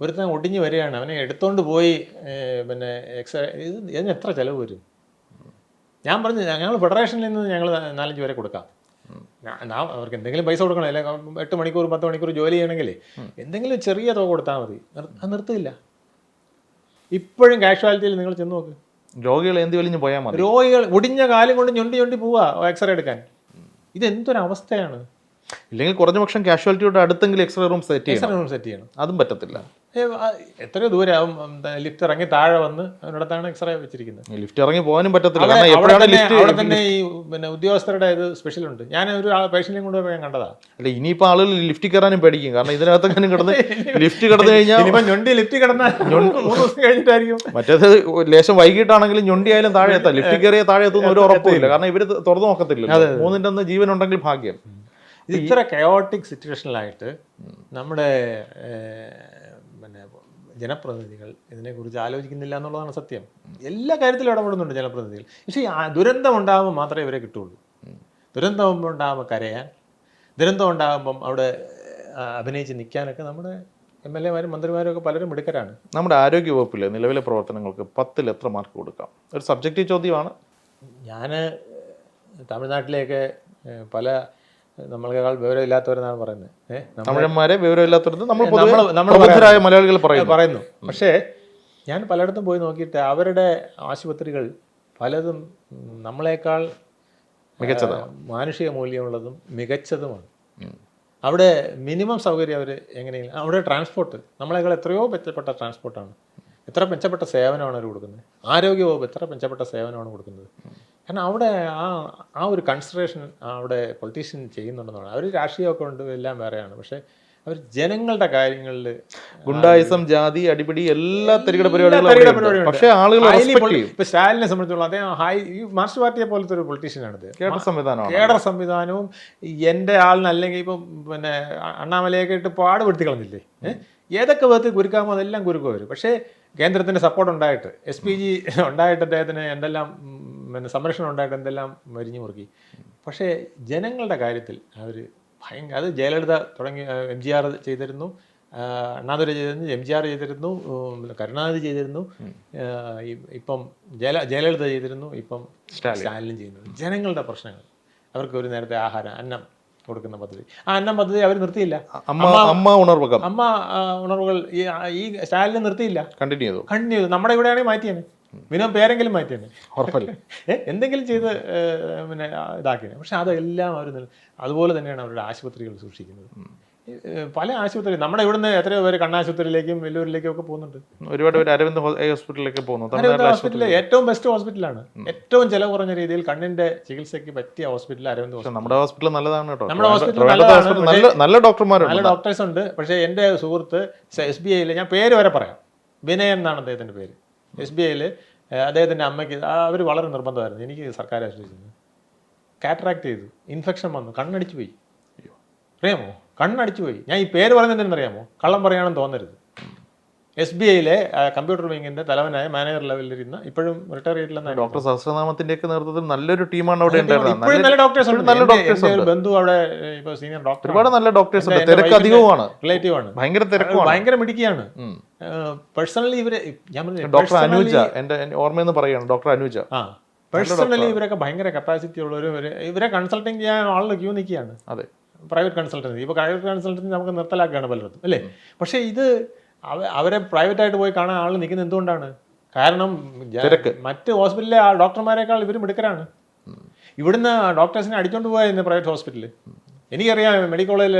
ഒരുത്തൻ ഒടിഞ്ഞ് വരികയാണ്, അവനെ എടുത്തോണ്ട് പോയി പിന്നെ എക്സ്റേ, ഇതിന് എത്ര ചിലവ് വരും? ഞാൻ പറഞ്ഞു, ഞങ്ങൾ ഫെഡറേഷനിൽ നിന്ന് ഞങ്ങൾ 4-5 പേരെ കൊടുക്കാം. അവർക്ക് എന്തെങ്കിലും പൈസ കൊടുക്കണം, അല്ലെങ്കിൽ 8 മണിക്കൂർ 10 മണിക്കൂർ ജോലി ചെയ്യണമെങ്കിൽ എന്തെങ്കിലും ചെറിയ തുക കൊടുത്താൽ മതി. അത് നിർത്തില്ല. ഇപ്പോഴും കാഷ്വാലിറ്റിയിൽ നിങ്ങൾ ചെന്ന് നോക്ക്, രോഗികൾ എന്ത് വലിഞ്ഞ് പോയാൽ മതി. രോഗികൾ ഒടിഞ്ഞ കാലം കൊണ്ട് ഞൊണ്ടി പോവാ എക്സ്റേ എടുക്കാൻ. ഇതെന്തൊരവസ്ഥയാണ്. ഇല്ലെങ്കിൽ കുറഞ്ഞ പക്ഷം കാഷ്വാലിറ്റിയുടെ അടുത്തെങ്കിലും എക്സ്റേ റൂം സെറ്റ് ചെയ്യണം. അതും പറ്റത്തില്ല. എത്രയോ ദൂരം ലിഫ്റ്റ് ഇറങ്ങി താഴെ വന്ന് അതിനടുത്താണ് എക്സ്റേ വെച്ചിരിക്കുന്നത്. ലിഫ്റ്റ് ഇറങ്ങി പോകാനും പറ്റത്തില്ല. അവിടെ തന്നെ ഈ പിന്നെ ഉദ്യോഗസ്ഥരുടെ ഇത് സ്പെഷ്യൽ ഉണ്ട്. ഞാൻ ഒരു പേഷ്യന്റിനെ കൊണ്ട് ഞാൻ കണ്ടതാ. അല്ല, ഇനിയിപ്പോ ആളുകൾ ലിഫ്റ്റ് കയറാനും പേടിക്കും. കാരണം ഇതിനകത്തെങ്ങനെ കിടന്ന് ലിഫ്റ്റ് കിടന്നു കഴിഞ്ഞാൽ ലിഫ്റ്റ് കിടന്നാൽ 3 ദിവസം കഴിഞ്ഞിട്ടായിരിക്കും. മറ്റേത് ലേശം വൈകിട്ടാണെങ്കിലും ഞൊണ്ടി ആയാലും താഴെ എത്താം. ലിഫ്റ്റ് കയറിയ താഴെ എത്തുന്ന ഒരു ഉറപ്പില്ല. കാരണം ഇവര് തുറന്നു നോക്കത്തില്ല. 3-ന്റെ അന്ന് ജീവൻ ഉണ്ടെങ്കിൽ ഭാഗ്യം. ഇത് ഇത്ര കയോട്ടിക് സിറ്റുവേഷനിലായിട്ട് നമ്മുടെ പിന്നെ ജനപ്രതിനിധികൾ ഇതിനെക്കുറിച്ച് ആലോചിക്കുന്നില്ല എന്നുള്ളതാണ് സത്യം. എല്ലാ കാര്യത്തിലും ഇടപെടുന്നുണ്ട് ജനപ്രതിനിധികൾ. പക്ഷേ ദുരന്തം ഉണ്ടാകുമ്പോൾ മാത്രമേ ഇവരെ കിട്ടുള്ളൂ. ദുരന്തം ഉണ്ടാകുമ്പോൾ കരയാൻ, ദുരന്തം ഉണ്ടാകുമ്പം അവിടെ അഭിനയിച്ച് നിൽക്കാനൊക്കെ നമ്മുടെ MLA-മാരും മന്ത്രിമാരും ഒക്കെ പലരും മിടുക്കരാണ്. നമ്മുടെ ആരോഗ്യ വകുപ്പിലെ നിലവിലെ പ്രവർത്തനങ്ങൾക്ക് 10-ൽ എത്ര മാർക്ക് കൊടുക്കാം? ഒരു സബ്ജക്റ്റീവ് ചോദ്യമാണ്. ഞാൻ തമിഴ്നാട്ടിലേക്ക് പല നമ്മളെക്കാൾ വിവരമില്ലാത്തവരെന്നാണ് പറയുന്നത്. തമിഴന്മാരെ വിവരമില്ലാത്തവരെന്ന് നമ്മൾ മലയാളികൾ പറയുന്നു. പക്ഷേ ഞാൻ പലയിടത്തും പോയി നോക്കിയിട്ട് അവരുടെ ആശുപത്രികൾ പലതും നമ്മളെക്കാൾ മികച്ചതാണ്, മാനുഷിക മൂല്യമുള്ളതും മികച്ചതുമാണ്. അവിടെ മിനിമം സൗകര്യം അവർ എങ്ങനെയെങ്കിലും, അവിടെ ട്രാൻസ്പോർട്ട് നമ്മളെക്കാൾ എത്രയോ മെച്ചപ്പെട്ട ട്രാൻസ്പോർട്ടാണ്, എത്ര മെച്ചപ്പെട്ട സേവനമാണ് അവർ കൊടുക്കുന്നത്. ആരോഗ്യവകുപ്പ് എത്ര മെച്ചപ്പെട്ട സേവനമാണ് കൊടുക്കുന്നത്. കാരണം അവിടെ ആ ഒരു കൺസിഡറേഷൻ അവിടെ പൊളിറ്റീഷ്യൻ ചെയ്യുന്നുണ്ടെന്നാണ്. അവർ രാഷ്ട്രീയമൊക്കെ ഉണ്ട്, എല്ലാം വേറെയാണ്. പക്ഷേ അവർ ജനങ്ങളുടെ കാര്യങ്ങളിൽ ഗുണ്ടായിസം, ജാതി, അടിപിടി, എല്ലാ തരികിട പരിപാടികളും. പക്ഷേ ആളുകൾ ഇപ്പൊ സ്റ്റാലിനെ സംബന്ധിച്ചുള്ള അദ്ദേഹം മാർക്സിസ്റ്റ് പാർട്ടിയെ പോലത്തെ ഒരു പൊളിറ്റീഷ്യനാണ്. കേഡർ സംവിധാനവും എൻ്റെ ആളിനല്ലെങ്കിൽ ഇപ്പം പിന്നെ അണ്ണാമലയൊക്കെ ഇട്ട് പാടുപെടുത്തി കളഞ്ഞില്ലേ. ഏതൊക്കെ വിധത്തിൽ കുരുക്കാമോ അതെല്ലാം കുരുക്കും അവർ. പക്ഷേ കേന്ദ്രത്തിൻ്റെ സപ്പോർട്ട് ഉണ്ടായിട്ട്, SPG ഉണ്ടായിട്ട് അദ്ദേഹത്തിന് എന്തെല്ലാം പിന്നെ സംരക്ഷണം ഉണ്ടായിട്ട് എന്തെല്ലാം മരിഞ്ഞു മുറുക്കി. പക്ഷേ ജനങ്ങളുടെ കാര്യത്തിൽ അവർ ഭയങ്കര, അത് ജയലളിത തുടങ്ങി MGR ചെയ്തിരുന്നു, അണ്ണാദുരൈ ചെയ്തിരുന്നു, MGR ചെയ്തിരുന്നു, കരുണാനിധി ചെയ്തിരുന്നു, ഇപ്പം ജയലളിത ചെയ്തിരുന്നു, ഇപ്പം സ്റ്റാലിനും ചെയ്യുന്നു. ജനങ്ങളുടെ പ്രശ്നങ്ങൾ, അവർക്ക് ഒരു നേരത്തെ ആഹാരം, അന്നം കൊടുക്കുന്ന പദ്ധതി, ആ അന്നം പദ്ധതി അവർ നിർത്തിയില്ല. അമ്മ ഉണർവുകൾ ഈ സ്റ്റാലിനെ നിർത്തിയില്ല, കണ്ടിന്യൂ ചെയ്തു. നമ്മുടെ ഇവിടെയാണെങ്കിൽ മാറ്റിയാണ്, മിനിമം പേരെങ്കിലും മാറ്റിയാണ്, ഉറപ്പല്ല എന്തെങ്കിലും ചെയ്ത് പിന്നെ ഇതാക്കിയാണ്. പക്ഷെ അതെല്ലാം അവർ അതുപോലെ തന്നെയാണ് അവരുടെ ആശുപത്രികൾ സൂക്ഷിക്കുന്നത്. പല ആശുപത്രി നമ്മുടെ ഇവിടുന്ന് എത്രയോ പേര് കണ്ണാശുപത്രിയിലേക്കും വെല്ലൂരിലേക്കും ഒക്കെ പോകുന്നുണ്ട്. ഒരുപാട് പേര് അരവിന്ദ് ഹോസ്പിറ്റലിലേക്ക് പോകുന്നു. അരവിന്ദ് ഹോസ്പിറ്റൽ ഏറ്റവും ബെസ്റ്റ് ഹോസ്പിറ്റലാണ്. ഏറ്റവും ചെലവ് കുറഞ്ഞ രീതിയിൽ കണ്ണിന്റെ ചികിത്സയ്ക്ക് പറ്റിയ ഹോസ്പിറ്റൽ അരവിന്ദ് ഹോസ്പിറ്റൽ. നമ്മുടെ ഹോസ്പിറ്റൽ നല്ലതാണ് കേട്ടോ. നമ്മുടെ ഹോസ്പിറ്റൽ നല്ലതാണ്, നല്ല ഡോക്ടർമാരുണ്ട്, നല്ല ഡോക്ടേഴ്സ് ഉണ്ട്. പക്ഷേ എൻ്റെ സുഹൃത്ത് SBIയിൽ, ഞാൻ പേര് വരെ പറയാം, വിനയൻ എന്നാണ് അദ്ദേഹത്തിൻ്റെ പേര്. SBIയിൽ അദ്ദേഹത്തിൻ്റെ അമ്മയ്ക്ക് അവർ വളരെ നിർബന്ധമായിരുന്നു എനിക്ക് സർക്കാർ ആശ്രയിച്ചത്. കാറ്ററാക്ട് ചെയ്തു, ഇൻഫെക്ഷൻ വന്നു, കണ്ണടിച്ചു പോയി. അറിയാമോ, കണ്ണടിച്ചു പോയി. ഞാൻ ഈ പേര് പറഞ്ഞതെന്നറിയാമോ, കള്ളം പറയാണെന്ന് തോന്നരുത്. SBIയിലെ കമ്പ്യൂട്ടർ വിങ്ങിന്റെ തലവനായ മാനേജർ ലെവലിലിരുന്ന, ഇപ്പോഴും റിട്ടയർ ചെയ്തിട്ടില്ലെന്ന ഡോക്ടർ സഹസ്രനാമത്തിന്റെ ഒക്കെ നേതൃത്വത്തിൽ നല്ലൊരു ടീമാണ് അവിടെ ഉണ്ടായിരുന്നത്. ഇപ്പോഴും നല്ല ഡോക്ടേഴ്സ് ഉണ്ട്. ഒരു ബന്ധു അവിടെ ഇപ്പോൾ സീനിയർ ഡോക്ടർ, ഒരുപാട് നല്ല ഡോക്ടേഴ്സ് ഉണ്ട്. തിരക്ക് അധികമാണ്, റിലേറ്റീവ് ആണ്, ഭയങ്കര തിരക്കാണ്, ഭയങ്കര മിടുക്കിയാണ്. പേഴ്സണലി ഇവര്, ഞാൻ ഡോക്ടർ അനുജ, എന്റെ ഓർമ്മയെന്ന് പറയുകയാണ്, ഡോക്ടർ അനുജ. പേഴ്സണലി ഇവരൊക്കെ ഭയങ്കര കപ്പാസിറ്റി ഉള്ളവരും ഇവരെ കൺസൾട്ടിങ് ചെയ്യാൻ ആളുകൾ ക്യൂ നിൽക്കുകയാണ്. അതെ, പ്രൈവറ്റ് കൺസൾട്ടൻസി. ഇപ്പോൾ പ്രൈവറ്റ് കൺസൾട്ടൻസി നമുക്ക് നിർത്തലാക്കുകയാണ് പലയിടത്തും, അല്ലേ? പക്ഷേ ഇത് അവരെ പ്രൈവറ്റായിട്ട് പോയി കാണാൻ ആൾ നിൽക്കുന്നത് എന്തുകൊണ്ടാണ്? കാരണം മറ്റ് ഹോസ്പിറ്റലിലെ ഡോക്ടർമാരെക്കാൾ ഇവർ മിടുക്കരാണ്. ഇവിടുന്ന് ഡോക്ടേഴ്സിനെ അടിച്ചോണ്ട് പോയായിരുന്നു പ്രൈവറ്റ് ഹോസ്പിറ്റലിൽ. എനിക്കറിയാം, മെഡിക്കൽ കോളേജിൽ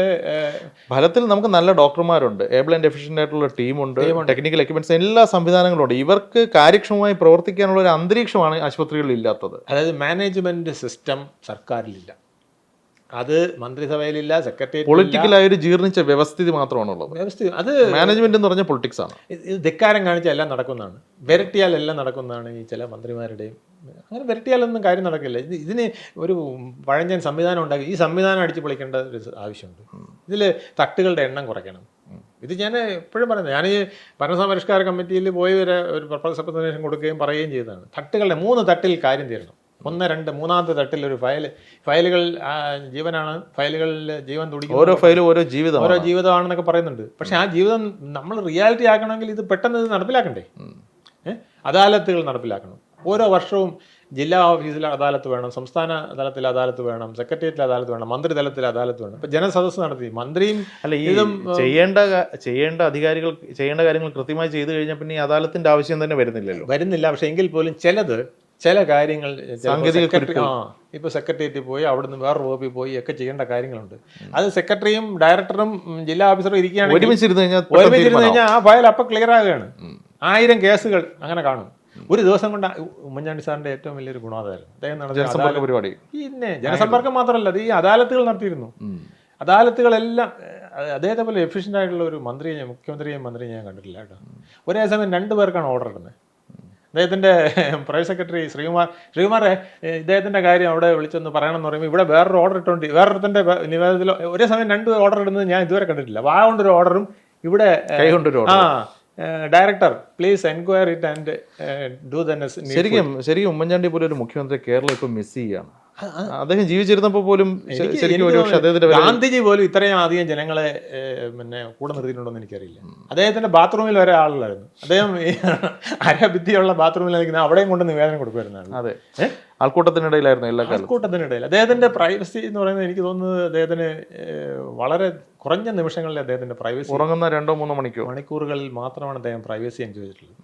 ഫലത്തിൽ നമുക്ക് നല്ല ഡോക്ടർമാരുണ്ട്, ഏബിൾ ആൻഡ് എഫിഷ്യൻ്റ് ആയിട്ടുള്ള ടീമുണ്ട്, ടെക്നിക്കൽ എക്യുപ്മെന്റ്സ്, എല്ലാ സംവിധാനങ്ങളും ഉണ്ട്. ഇവർക്ക് കാര്യക്ഷമമായി പ്രവർത്തിക്കാനുള്ള ഒരു അന്തരീക്ഷമാണ് ആശുപത്രികളിൽ ഇല്ലാത്തത്. അതായത് മാനേജ്മെന്റ് സിസ്റ്റം സർക്കാരിലില്ല. അത് മന്ത്രിസഭയിലില്ല, സെക്രട്ടേറിയറ്റ് പൊളിറ്റിക്കലായ ഒരു ജീർണിച്ച വ്യവസ്ഥിതി മാത്രമാണുള്ളത്. വ്യവസ്ഥ അത് മാനേജ്മെന്റ് എന്ന് പറഞ്ഞ പൊളിറ്റിക്സ് ആണ്. ഇത് ധിക്കാരം കാണിച്ചാൽ എല്ലാം നടക്കുന്നതാണ്, വിരട്ടിയാൽ എല്ലാം നടക്കുന്നതാണ് ഈ ചില മന്ത്രിമാരുടെയും. അങ്ങനെ വിരട്ടിയാലൊന്നും കാര്യം നടക്കില്ല. ഇതിന് ഒരു പഴഞ്ചൻ സംവിധാനം ഉണ്ടാക്കി ഈ സംവിധാനം അടിച്ചു പൊളിക്കേണ്ട ഒരു ആവശ്യമുണ്ട്. ഇതിൽ തട്ടുകളുടെ എണ്ണം കുറയ്ക്കണം. ഇത് ഞാൻ എപ്പോഴും പറയുന്നത്, ഞാൻ ഈ ഭരണസംരക്ഷണ കമ്മിറ്റിയിൽ പോയി ഒരു പ്രസന്റേഷൻ കൊടുക്കുകയും പറയുകയും ചെയ്തതാണ്. തട്ടുകളുടെ 3 തട്ടിൽ കാര്യം തീരണം. 1, 2, മൂന്നാമത്തെ തട്ടിൽ ഒരു ഫയലുകൾ ജീവനാണ്, ഫയലുകളിൽ ജീവൻ തുടിക്കും, ഓരോ ഫയലും ഓരോ ജീവിതമാണെന്നൊക്കെ പറയുന്നുണ്ട്. പക്ഷെ ആ ജീവിതം നമ്മൾ റിയാലിറ്റി ആക്കണമെങ്കിൽ ഇത് പെട്ടെന്ന് നടപ്പിലാക്കണ്ടേ? അദാലത്തുകൾ നടപ്പിലാക്കണം. ഓരോ വർഷവും ജില്ലാ ഓഫീസിൽ അദാലത്ത് വേണം, സംസ്ഥാന തലത്തിൽ അദാലത്ത് വേണം, സെക്രട്ടേറിയറ്റിൽ അദാലത്ത് വേണം, മന്ത്രിതലത്തിൽ അദാലത്ത് വേണം. ഇപ്പൊ ജനസദസ്സ് നടത്തി മന്ത്രിയും അല്ല ഈ ചെയ്യേണ്ട അധികാരികൾ ചെയ്യേണ്ട കാര്യങ്ങൾ കൃത്യമായി ചെയ്തു കഴിഞ്ഞാൽ പിന്നെ ഈ അദാലത്തിന്റെ ആവശ്യം തന്നെ വരുന്നില്ല. പക്ഷെ എങ്കിൽ പോലും ചില കാര്യങ്ങൾ ഇപ്പൊ സെക്രട്ടേറിയറ്റിൽ പോയി അവിടുന്ന് വേറെ വകുപ്പിൽ പോയി ഒക്കെ ചെയ്യേണ്ട കാര്യങ്ങളുണ്ട്. അത് സെക്രട്ടറിയും ഡയറക്ടറും ജില്ലാ ഓഫീസറും ഇരിക്കുകയാണെങ്കിൽ ഒരുമിച്ചിരുന്ന് കഴിഞ്ഞാൽ ആ ഫയൽ അപ്പൊ ക്ലിയർ ആകുകയാണ്. 1000 കേസുകൾ അങ്ങനെ കാണും ഒരു ദിവസം കൊണ്ട്. ഉമ്മൻചാണ്ടി സാറിന്റെ ഏറ്റവും വലിയൊരു ഗുണം അതായിരുന്നു. അദ്ദേഹം പരിപാടി പിന്നെ ജനസമ്പർക്കം മാത്രമല്ല, അത് ഈ അദാലത്തുകൾ നടത്തിയിരുന്നു. അദാലത്തുകളെല്ലാം അദ്ദേഹത്തെ പോലെ എഫിഷ്യൻ്റ് ആയിട്ടുള്ള ഒരു മുഖ്യമന്ത്രിയെയും മന്ത്രിയും ഞാൻ കണ്ടിട്ടില്ല കേട്ടോ. ഒരേ സമയം 2 പേർക്കാണ് ഓർഡർ ഇടുന്നത്. അദ്ദേഹത്തിൻ്റെ പ്രൈവറ്റ് സെക്രട്ടറി ശ്രീകുമാറെ ഇദ്ദേഹത്തിൻ്റെ കാര്യം അവിടെ വിളിച്ചൊന്ന് പറയണമെന്ന് പറയുമ്പോൾ ഇവിടെ വേറൊരു ഓർഡർ ഇട്ടുകൊണ്ട് വേറൊരുത്തൻ്റെ നിവേദനത്തിൽ ഒരേ സമയം 2 ഓർഡർ ഇടുന്നത് ഞാൻ ഇതുവരെ കണ്ടിട്ടില്ല. വാ കൊണ്ടൊരു ഓർഡറും ഇവിടെ director please enquire it and do the ശരിക്കും ഉമ്മൻചാണ്ടി പോലെ ഒരു മുഖ്യമന്ത്രി കേരളം ഇപ്പം മിസ് ചെയ്യുകയാണ്. അദ്ദേഹം ജീവിച്ചിരുന്നപ്പോൾ പോലും ഗാന്ധിജി പോലും ഇത്രയും അധികം ജനങ്ങളെ പിന്നെ കൂടെ നിർത്തിയിട്ടുണ്ടോ എന്ന് എനിക്കറിയില്ല. അദ്ദേഹത്തിന്റെ ബാത്റൂമിൽ ഒരാളായിരുന്നു. അദ്ദേഹം അരബുദ്ധിയുള്ള ബാത്റൂമിൽ നിൽക്കുന്ന അവിടെയും കൊണ്ട് നിവേദനം കൊടുക്കുമായിരുന്നു. അതെ, ആൾക്കൂട്ടത്തിനിടയിലായിരുന്നു എല്ലാ കാലവും. ആൾക്കൂട്ടത്തിനിടയിൽ അദ്ദേഹത്തിന്റെ പ്രൈവസി എന്ന് പറയുന്നത് എനിക്ക് തോന്നുന്നത് അദ്ദേഹത്തിന് വളരെ കുറഞ്ഞ നിമിഷങ്ങളിൽ അദ്ദേഹത്തിന്റെ പ്രൈവസി, ഉറങ്ങുന്ന 2-3 മണിക്കൂറുകളിൽ മാത്രമാണ് അദ്ദേഹം പ്രൈവസി എൻജോയ് ചെയ്തിട്ടുള്ളത്.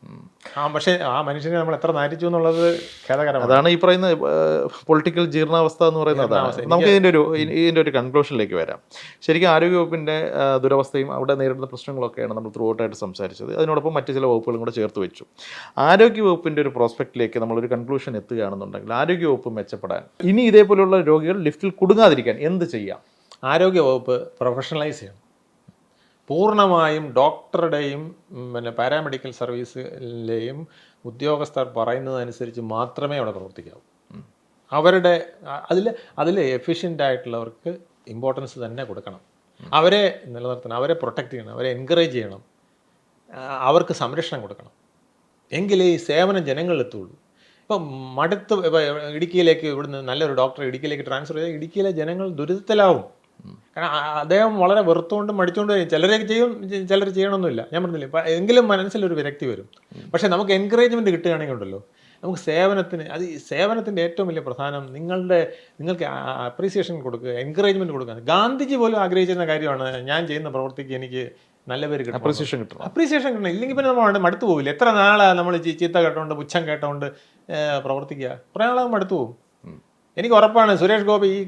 പക്ഷേ ആ മനുഷ്യനെ നമ്മൾ എത്ര നാറ്റിച്ചു എന്നുള്ളത് ഖേദകരമാണ്. അതാണ് ഈ പറയുന്ന പൊളിറ്റിക്കൽ ജീർണാവസ്ഥ എന്ന് പറയുന്നത്. നമുക്ക് ഇതിന്റെ ഒരു കൺക്ലൂഷനിലേക്ക് വരാം. ശരിക്കും ആരോഗ്യവകുപ്പിന്റെ ദുരവസ്ഥയും അവിടെ നേരിടുന്ന പ്രശ്നങ്ങളൊക്കെയാണ് നമ്മൾ ത്രൂ ഔട്ടായിട്ട് സംസാരിച്ചത്. അതിനോടൊപ്പം മറ്റു ചില വകുപ്പുകളും കൂടെ ചേർത്ത് വെച്ചു. ആരോഗ്യവകുപ്പിന്റെ ഒരു പ്രോസ്പെക്റ്റിലേക്ക് നമ്മളൊരു കൺക്ലൂഷൻ എത്തുകയാണെന്നുണ്ടെങ്കിൽ ആരോഗ്യവകുപ്പ് മെച്ചപ്പെടാൻ ഇനി ഇതേപോലെയുള്ള രോഗികൾ ലിഫ്റ്റിൽ കുടുങ്ങാതിരിക്കാൻ എന്ത് ചെയ്യാം? ആരോഗ്യവകുപ്പ് പ്രൊഫഷണലൈസ് ചെയ്യണം. പൂർണ്ണമായും ഡോക്ടറുടെയും പിന്നെ പാരാമെഡിക്കൽ സർവീസിലെയും ഉദ്യോഗസ്ഥർ പറയുന്നതനുസരിച്ച് മാത്രമേ അവിടെ പ്രവർത്തിക്കാവൂ. അവരുടെ അതിൽ എഫിഷ്യൻ്റ് ആയിട്ടുള്ളവർക്ക് ഇമ്പോർട്ടൻസ് തന്നെ കൊടുക്കണം. അവരെ നിലനിർത്തണം, അവരെ പ്രൊട്ടക്റ്റ് ചെയ്യണം, അവരെ എൻകറേജ് ചെയ്യണം, അവർക്ക് സംരക്ഷണം കൊടുക്കണം. എങ്കിലേ ഈ സേവനം ജനങ്ങളിലെത്തുള്ളൂ. ഇപ്പം ഇടുക്കിയിലേക്ക് ഇവിടുന്ന് നല്ലൊരു ഡോക്ടറെ ഇടുക്കിയിലേക്ക് ട്രാൻസ്ഫർ ചെയ്താൽ ഇടുക്കിയിലെ ജനങ്ങൾ ദുരിതത്തിലാവും. കാരണം അദ്ദേഹം വളരെ വെറുത്തുകൊണ്ടും മടിച്ചുകൊണ്ടും ചിലരെ ചെയ്യും, ചിലർ ചെയ്യണമെന്നില്ല, ഞാൻ പറഞ്ഞില്ലേ. എങ്കിലും മനസ്സിലൊരു വിരക്തി വരും. പക്ഷേ നമുക്ക് എൻകറേജ്മെൻറ്റ് കിട്ടുകയാണെങ്കിൽ ഉണ്ടല്ലോ, നമുക്ക് സേവനത്തിൻ്റെ ഏറ്റവും വലിയ പ്രധാനം നിങ്ങൾക്ക് അപ്രീസിയേഷൻ കൊടുക്കുക, എൻകറേജ്മെൻറ്റ് കൊടുക്കുക. ഗാന്ധിജി പോലും ആഗ്രഹിച്ചിരുന്ന കാര്യമാണ് ഞാൻ ചെയ്യുന്ന പ്രവൃത്തിക്ക് എനിക്ക് നല്ല പേര് കിട്ടും, അപ്രീസിയേഷൻ കിട്ടണം. ഇല്ലെങ്കിൽ പിന്നെ നമ്മൾ മടുത്തു പോവില്ല. എത്ര നാളാണ് നമ്മൾ ചീത്ത കേട്ടോണ്ട് പുച്ഛം കേട്ടോണ്ട് പ്രവർത്തിക്കുക? കുറേ നാളാകുമ്പോൾ മടുത്തു പോകും. എനിക്ക് ഉറപ്പാണ് സുരേഷ് ഗോപി ഈ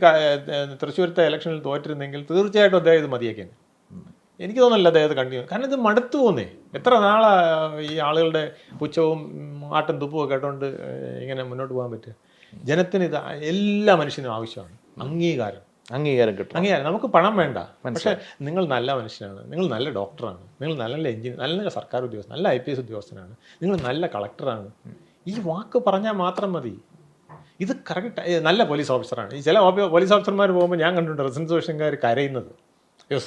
തൃശ്ശൂരത്തെ ഇലക്ഷനിൽ തോറ്റിരുന്നെങ്കിൽ തീർച്ചയായിട്ടും അദ്ദേഹം ഇത് മതിയാക്കിയാണ്. എനിക്ക് തോന്നുന്നില്ല അദ്ദേഹത്തെ കണ്ടിന്യൂ, കാരണം ഇത് മടുത്തു പോകുന്നേ. എത്ര നാളാ ഈ ആളുകളുടെ പുച്ഛവും ആട്ടും തുപ്പും കേട്ടോണ്ട് ഇങ്ങനെ മുന്നോട്ട് പോകാൻ പറ്റുക? ജനത്തിന് ഇത് എല്ലാ മനുഷ്യനും ആവശ്യമാണ്. അംഗീകാരം കിട്ടും. നമുക്ക് പണം വേണ്ട, പക്ഷെ നിങ്ങൾ നല്ല മനുഷ്യനാണ്, നിങ്ങൾ നല്ല ഡോക്ടറാണ്, നിങ്ങൾ നല്ല എഞ്ചിനീയർ, നല്ല സർക്കാർ ഉദ്യോഗസ്ഥൻ, നല്ല IPS ഉദ്യോഗസ്ഥനാണ്, നിങ്ങൾ നല്ല കളക്ടറാണ്. ഈ വാക്ക് പറഞ്ഞാൽ മാത്രം മതി. ഇത് കറക്റ്റ് നല്ല പോലീസ് ഓഫീസറാണ്. ഈ ചില പോലീസ് ഓഫീസർമാർ പോകുമ്പോൾ ഞാൻ കണ്ടിട്ടുണ്ട് റെസിഡൻസുകാർ കരയുന്നത്, അയ്യോ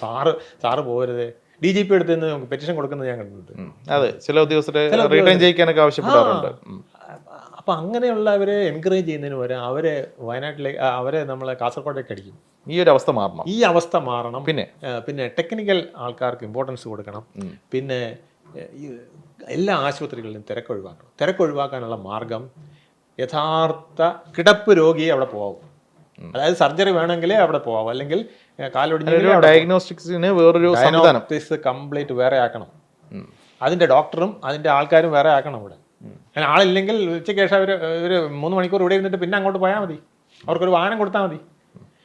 സാറ് പോകരുതേ, DGP എടുത്ത് നമുക്ക് പെറ്റീഷൻ കൊടുക്കുന്നത് ഞാൻ കണ്ടിട്ടുണ്ട്. അതെ, ചില ഉദ്യോഗസ്ഥരെ റിട്ടേൺ ചെയ്യിക്കാനൊക്കെ ആവശ്യപ്പെടാറുണ്ട്. അപ്പം അങ്ങനെയുള്ളവരെ എൻകറേജ് ചെയ്യുന്നതിന് പകരം അവരെ നമ്മളെ കാസർഗോഡേക്ക് അടിക്കും. ഈ അവസ്ഥ മാറണം. പിന്നെ ടെക്നിക്കൽ ആൾക്കാർക്ക് ഇമ്പോർട്ടൻസ് കൊടുക്കണം. പിന്നെ എല്ലാ ആശുപത്രികളിലും തിരക്കൊഴിവാക്കാനുള്ള മാർഗം യഥാർത്ഥ കിടപ്പ് രോഗിയെ അവിടെ പോകാവൂ. അതായത് സർജറി വേണമെങ്കിലേ അവിടെ പോകാവൂ, അല്ലെങ്കിൽ ഡയഗ്നോസ്റ്റിക്സിന് ഡയഗ്നോസ്റ്റിക്സ് കംപ്ലീറ്റ് വേറെ ആക്കണം. അതിന്റെ ഡോക്ടറും അതിന്റെ ആൾക്കാരും വേറെ ആക്കണം അവിടെ. അങ്ങനെ ആളില്ലെങ്കിൽ ഉച്ചയ്ക്ക് ശേഷം ഒരു 3 മണിക്കൂർ ഇവിടെ ഇരുന്നിട്ട് പിന്നെ അങ്ങോട്ട് പോയാൽ മതി. അവർക്കൊരു വാഹനം കൊടുത്താൽ മതി.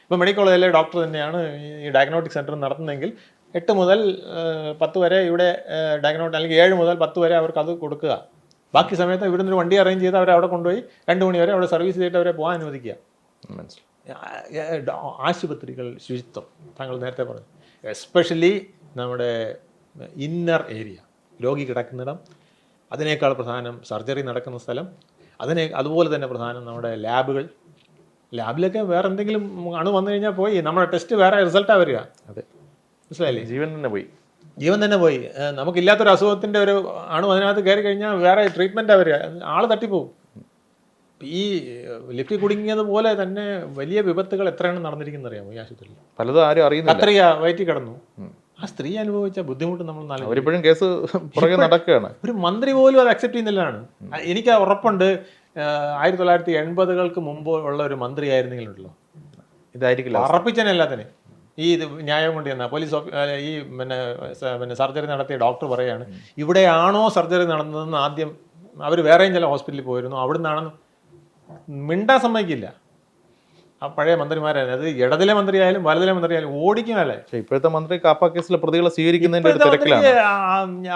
ഇപ്പോൾ മെഡിക്കൽ കോളേജിലെ ഡോക്ടർ തന്നെയാണ് ഈ ഡയഗ്നോസ്റ്റിക് സെന്റർ നടത്തുന്നതെങ്കിൽ 8 മുതൽ 10 വരെ ഇവിടെ ഡയഗ്നോസ്റ്റിക്, അല്ലെങ്കിൽ 7 മുതൽ 10 വരെ അവർക്ക് അത് കൊടുക്കുക. ബാക്കി സമയത്ത് ഇവിടുന്ന് ഒരു വണ്ടി അറേഞ്ച് ചെയ്ത് അവരെ അവിടെ കൊണ്ടുപോയി 2 മണി വരെ അവിടെ സർവീസ് ചെയ്തിട്ട് അവരെ പോകാൻ അനുവദിക്കുക. ആശുപത്രികൾ, ശുചിത്വം, താങ്കൾ നേരത്തെ പറഞ്ഞു, എസ്പെഷ്യലി നമ്മുടെ ഇന്നർ ഏരിയ, രോഗി കിടക്കുന്നിടം, അതിനേക്കാൾ പ്രധാനം സർജറി നടക്കുന്ന സ്ഥലം, അതുപോലെ തന്നെ പ്രധാനം നമ്മുടെ ലാബിലൊക്കെ വേറെ എന്തെങ്കിലും അണു വന്നു കഴിഞ്ഞാൽ പോയി, നമ്മുടെ ടെസ്റ്റ് വേറെ റിസൾട്ടാണ് വരിക. അതെ, മനസ്സിലായില്ലേ? ജീവൻ തന്നെ പോയി. നമുക്കില്ലാത്തൊരു അസുഖത്തിൻ്റെ ഒരു അണു അതിനകത്ത് കയറി കഴിഞ്ഞാൽ വേറെ ട്രീറ്റ്മെൻറ്റാണ് വരിക, ആള് തട്ടിപ്പോവും. ഈ ലിഫ്റ്റിൽ കുടുങ്ങിയതുപോലെ തന്നെ വലിയ വിപത്തുകൾ എത്രയാണ് നടന്നിരിക്കുന്നത് അറിയാമോ ഈ ആശുപത്രിയിൽ? പലതും ആരും അറിയുന്നില്ല. കത്രിക വയറ്റി കിടന്നു, ആ സ്ത്രീ അനുഭവിച്ച ബുദ്ധിമുട്ട് നമ്മൾ അവരിപ്പോഴും കേസ് പുറകെ നടക്കുകയാണ്. ഒരു മന്ത്രി പോലും അത് അക്സെപ്റ്റ് ചെയ്യുന്നില്ലാണ്. എനിക്ക് ഉറപ്പുണ്ട് 1980-കൾക്ക് മുമ്പ് ഉള്ള ഒരു മന്ത്രി ആയിരുന്നെങ്കിലുണ്ടല്ലോ ഇതായിരിക്കില്ല, ഉറപ്പിച്ചനെ എല്ലാത്തിനും ഈ ഇത് ന്യായം കൊണ്ട് ചെന്നാൽ പോലീസ് ഈ പിന്നെ സർജറി നടത്തിയ ഡോക്ടർ പറയാണ്, ഇവിടെയാണോ സർജറി നടന്നതെന്ന് ആദ്യം അവർ വേറെയും ചില ഹോസ്പിറ്റലിൽ പോയിരുന്നു, അവിടെ നിന്നാണെന്ന് മിണ്ടാൻ സമ്മതിക്കില്ല. ആ പഴയ മന്ത്രിമാരായിരുന്നു, അത് ഇടതിലെ മന്ത്രിയായാലും വലതിലെ മന്ത്രിയായാലും ഓടിക്കുന്നല്ലേ. ഇപ്പോഴത്തെ മന്ത്രി കാപ്പ കേസിലെ പ്രതികളെ സ്വീകരിക്കുന്നതിന്റെ ഒരു തിരക്കിലാണ്.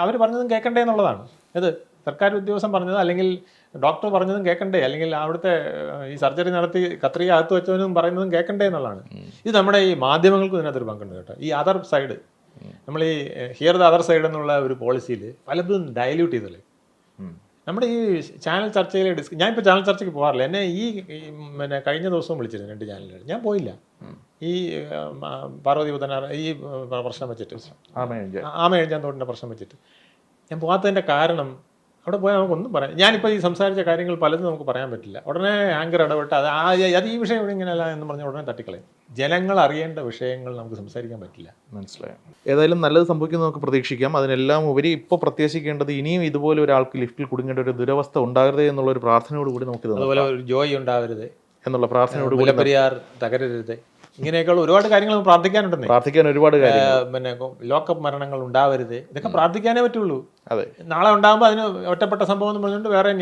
അവർ പറഞ്ഞതും കേൾക്കണ്ടേ എന്നുള്ളതാണ്. അത് സർക്കാർ ഉദ്യോഗസ്ഥൻ പറഞ്ഞത് അല്ലെങ്കിൽ ഡോക്ടർ പറഞ്ഞതും കേൾക്കണ്ടേ, അല്ലെങ്കിൽ അവിടുത്തെ ഈ സർജറി നടത്തി കത്രിക അകത്ത് വെച്ചവനും പറയുന്നതും കേൾക്കണ്ടേ എന്നുള്ളതാണ്. ഇത് നമ്മുടെ ഈ മാധ്യമങ്ങൾക്കും ഇതിനകത്തൊരു പങ്കുണ്ട് കേട്ടോ. ഈ അതർ സൈഡ്, നമ്മൾ ഈ ഹിയർ ദ അതർ സൈഡ് എന്നുള്ള ഒരു പോളിസിയിൽ പലതും ഡയല്യൂട്ട് ചെയ്തല്ലേ. നമ്മുടെ ഈ ചാനൽ ചർച്ചയിൽ ഞാനിപ്പോൾ ചാനൽ ചർച്ചയ്ക്ക് പോകാറില്ല. എന്നെ ഈ പിന്നെ കഴിഞ്ഞ ദിവസവും വിളിച്ചിരുന്നു 2 ചാനലുകൾ, ഞാൻ പോയില്ല. ഈ പാർവതി പുതനാർ ഈ പ്രശ്നം വെച്ചിട്ട്, ആമയഴിഞ്ഞാൻ തോട്ടിൻ്റെ പ്രശ്നം വെച്ചിട്ട് ഞാൻ പോകാത്തതിൻ്റെ കാരണം, അവിടെ പോയാൽ നമുക്കൊന്നും പറയാം. ഞാനിപ്പോൾ ഈ സംസാരിച്ച കാര്യങ്ങൾ പലതും നമുക്ക് പറയാൻ പറ്റില്ല. ഉടനെ ആങ്കർ ഇടപെട്ട് അത് ഈ വിഷയം ഇവിടെ ഇങ്ങനെയല്ല എന്ന് പറഞ്ഞ് ഉടനെ തട്ടിക്കളയും. ജനങ്ങൾ അറിയേണ്ട വിഷയങ്ങൾ നമുക്ക് സംസാരിക്കാൻ പറ്റില്ല. മനസ്സിലായോ? ഏതായാലും നല്ലത് സംഭവിക്കുന്നത് നമുക്ക് പ്രതീക്ഷിക്കാം. അതിനെല്ലാം ഉപരി ഇപ്പോൾ പ്രത്യാശിക്കേണ്ടത് ഇനിയും ഇതുപോലെ ഒരാൾക്ക് ലിഫ്റ്റിൽ കുടുങ്ങേണ്ട ഒരു ദുരവസ്ഥ ഉണ്ടാകരുത് എന്നുള്ള ഒരു പ്രാർത്ഥനയോട് കൂടി നമുക്ക്, അതുപോലെ ഒരു ജോയി ഉണ്ടാവരുത് എന്നുള്ള പ്രാർത്ഥനയോട് കൂടി, മുല്ലപ്പെരിയാർ തകരരുത്, ഇങ്ങനെയൊക്കെയുള്ള ഒരുപാട് കാര്യങ്ങൾ നമുക്ക് പ്രാർത്ഥിക്കാൻ ഒരുപാട് കാര്യങ്ങൾ, പിന്നെ ലോക്കപ്പ് മരണങ്ങൾ ഉണ്ടാവരുത്, ഇതൊക്കെ പ്രാർത്ഥിക്കാനേ പറ്റുള്ളൂ. അതെ, നാളെ ഉണ്ടാകുമ്പോൾ അതിന് ഒറ്റപ്പെട്ട സംഭവം എന്ന് പറഞ്ഞുകൊണ്ട് വേറെ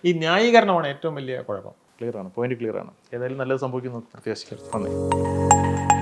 ഈ ന്യായീകരണമാണ് ഏറ്റവും വലിയ കുഴപ്പം. ക്ലിയർ ആണ്, പോയിന്റ് ക്ലിയർ ആണ്. ഏതായാലും നല്ലത് സംഭവിക്കുന്നു പ്രത്യാശിക്കാം. നന്ദി.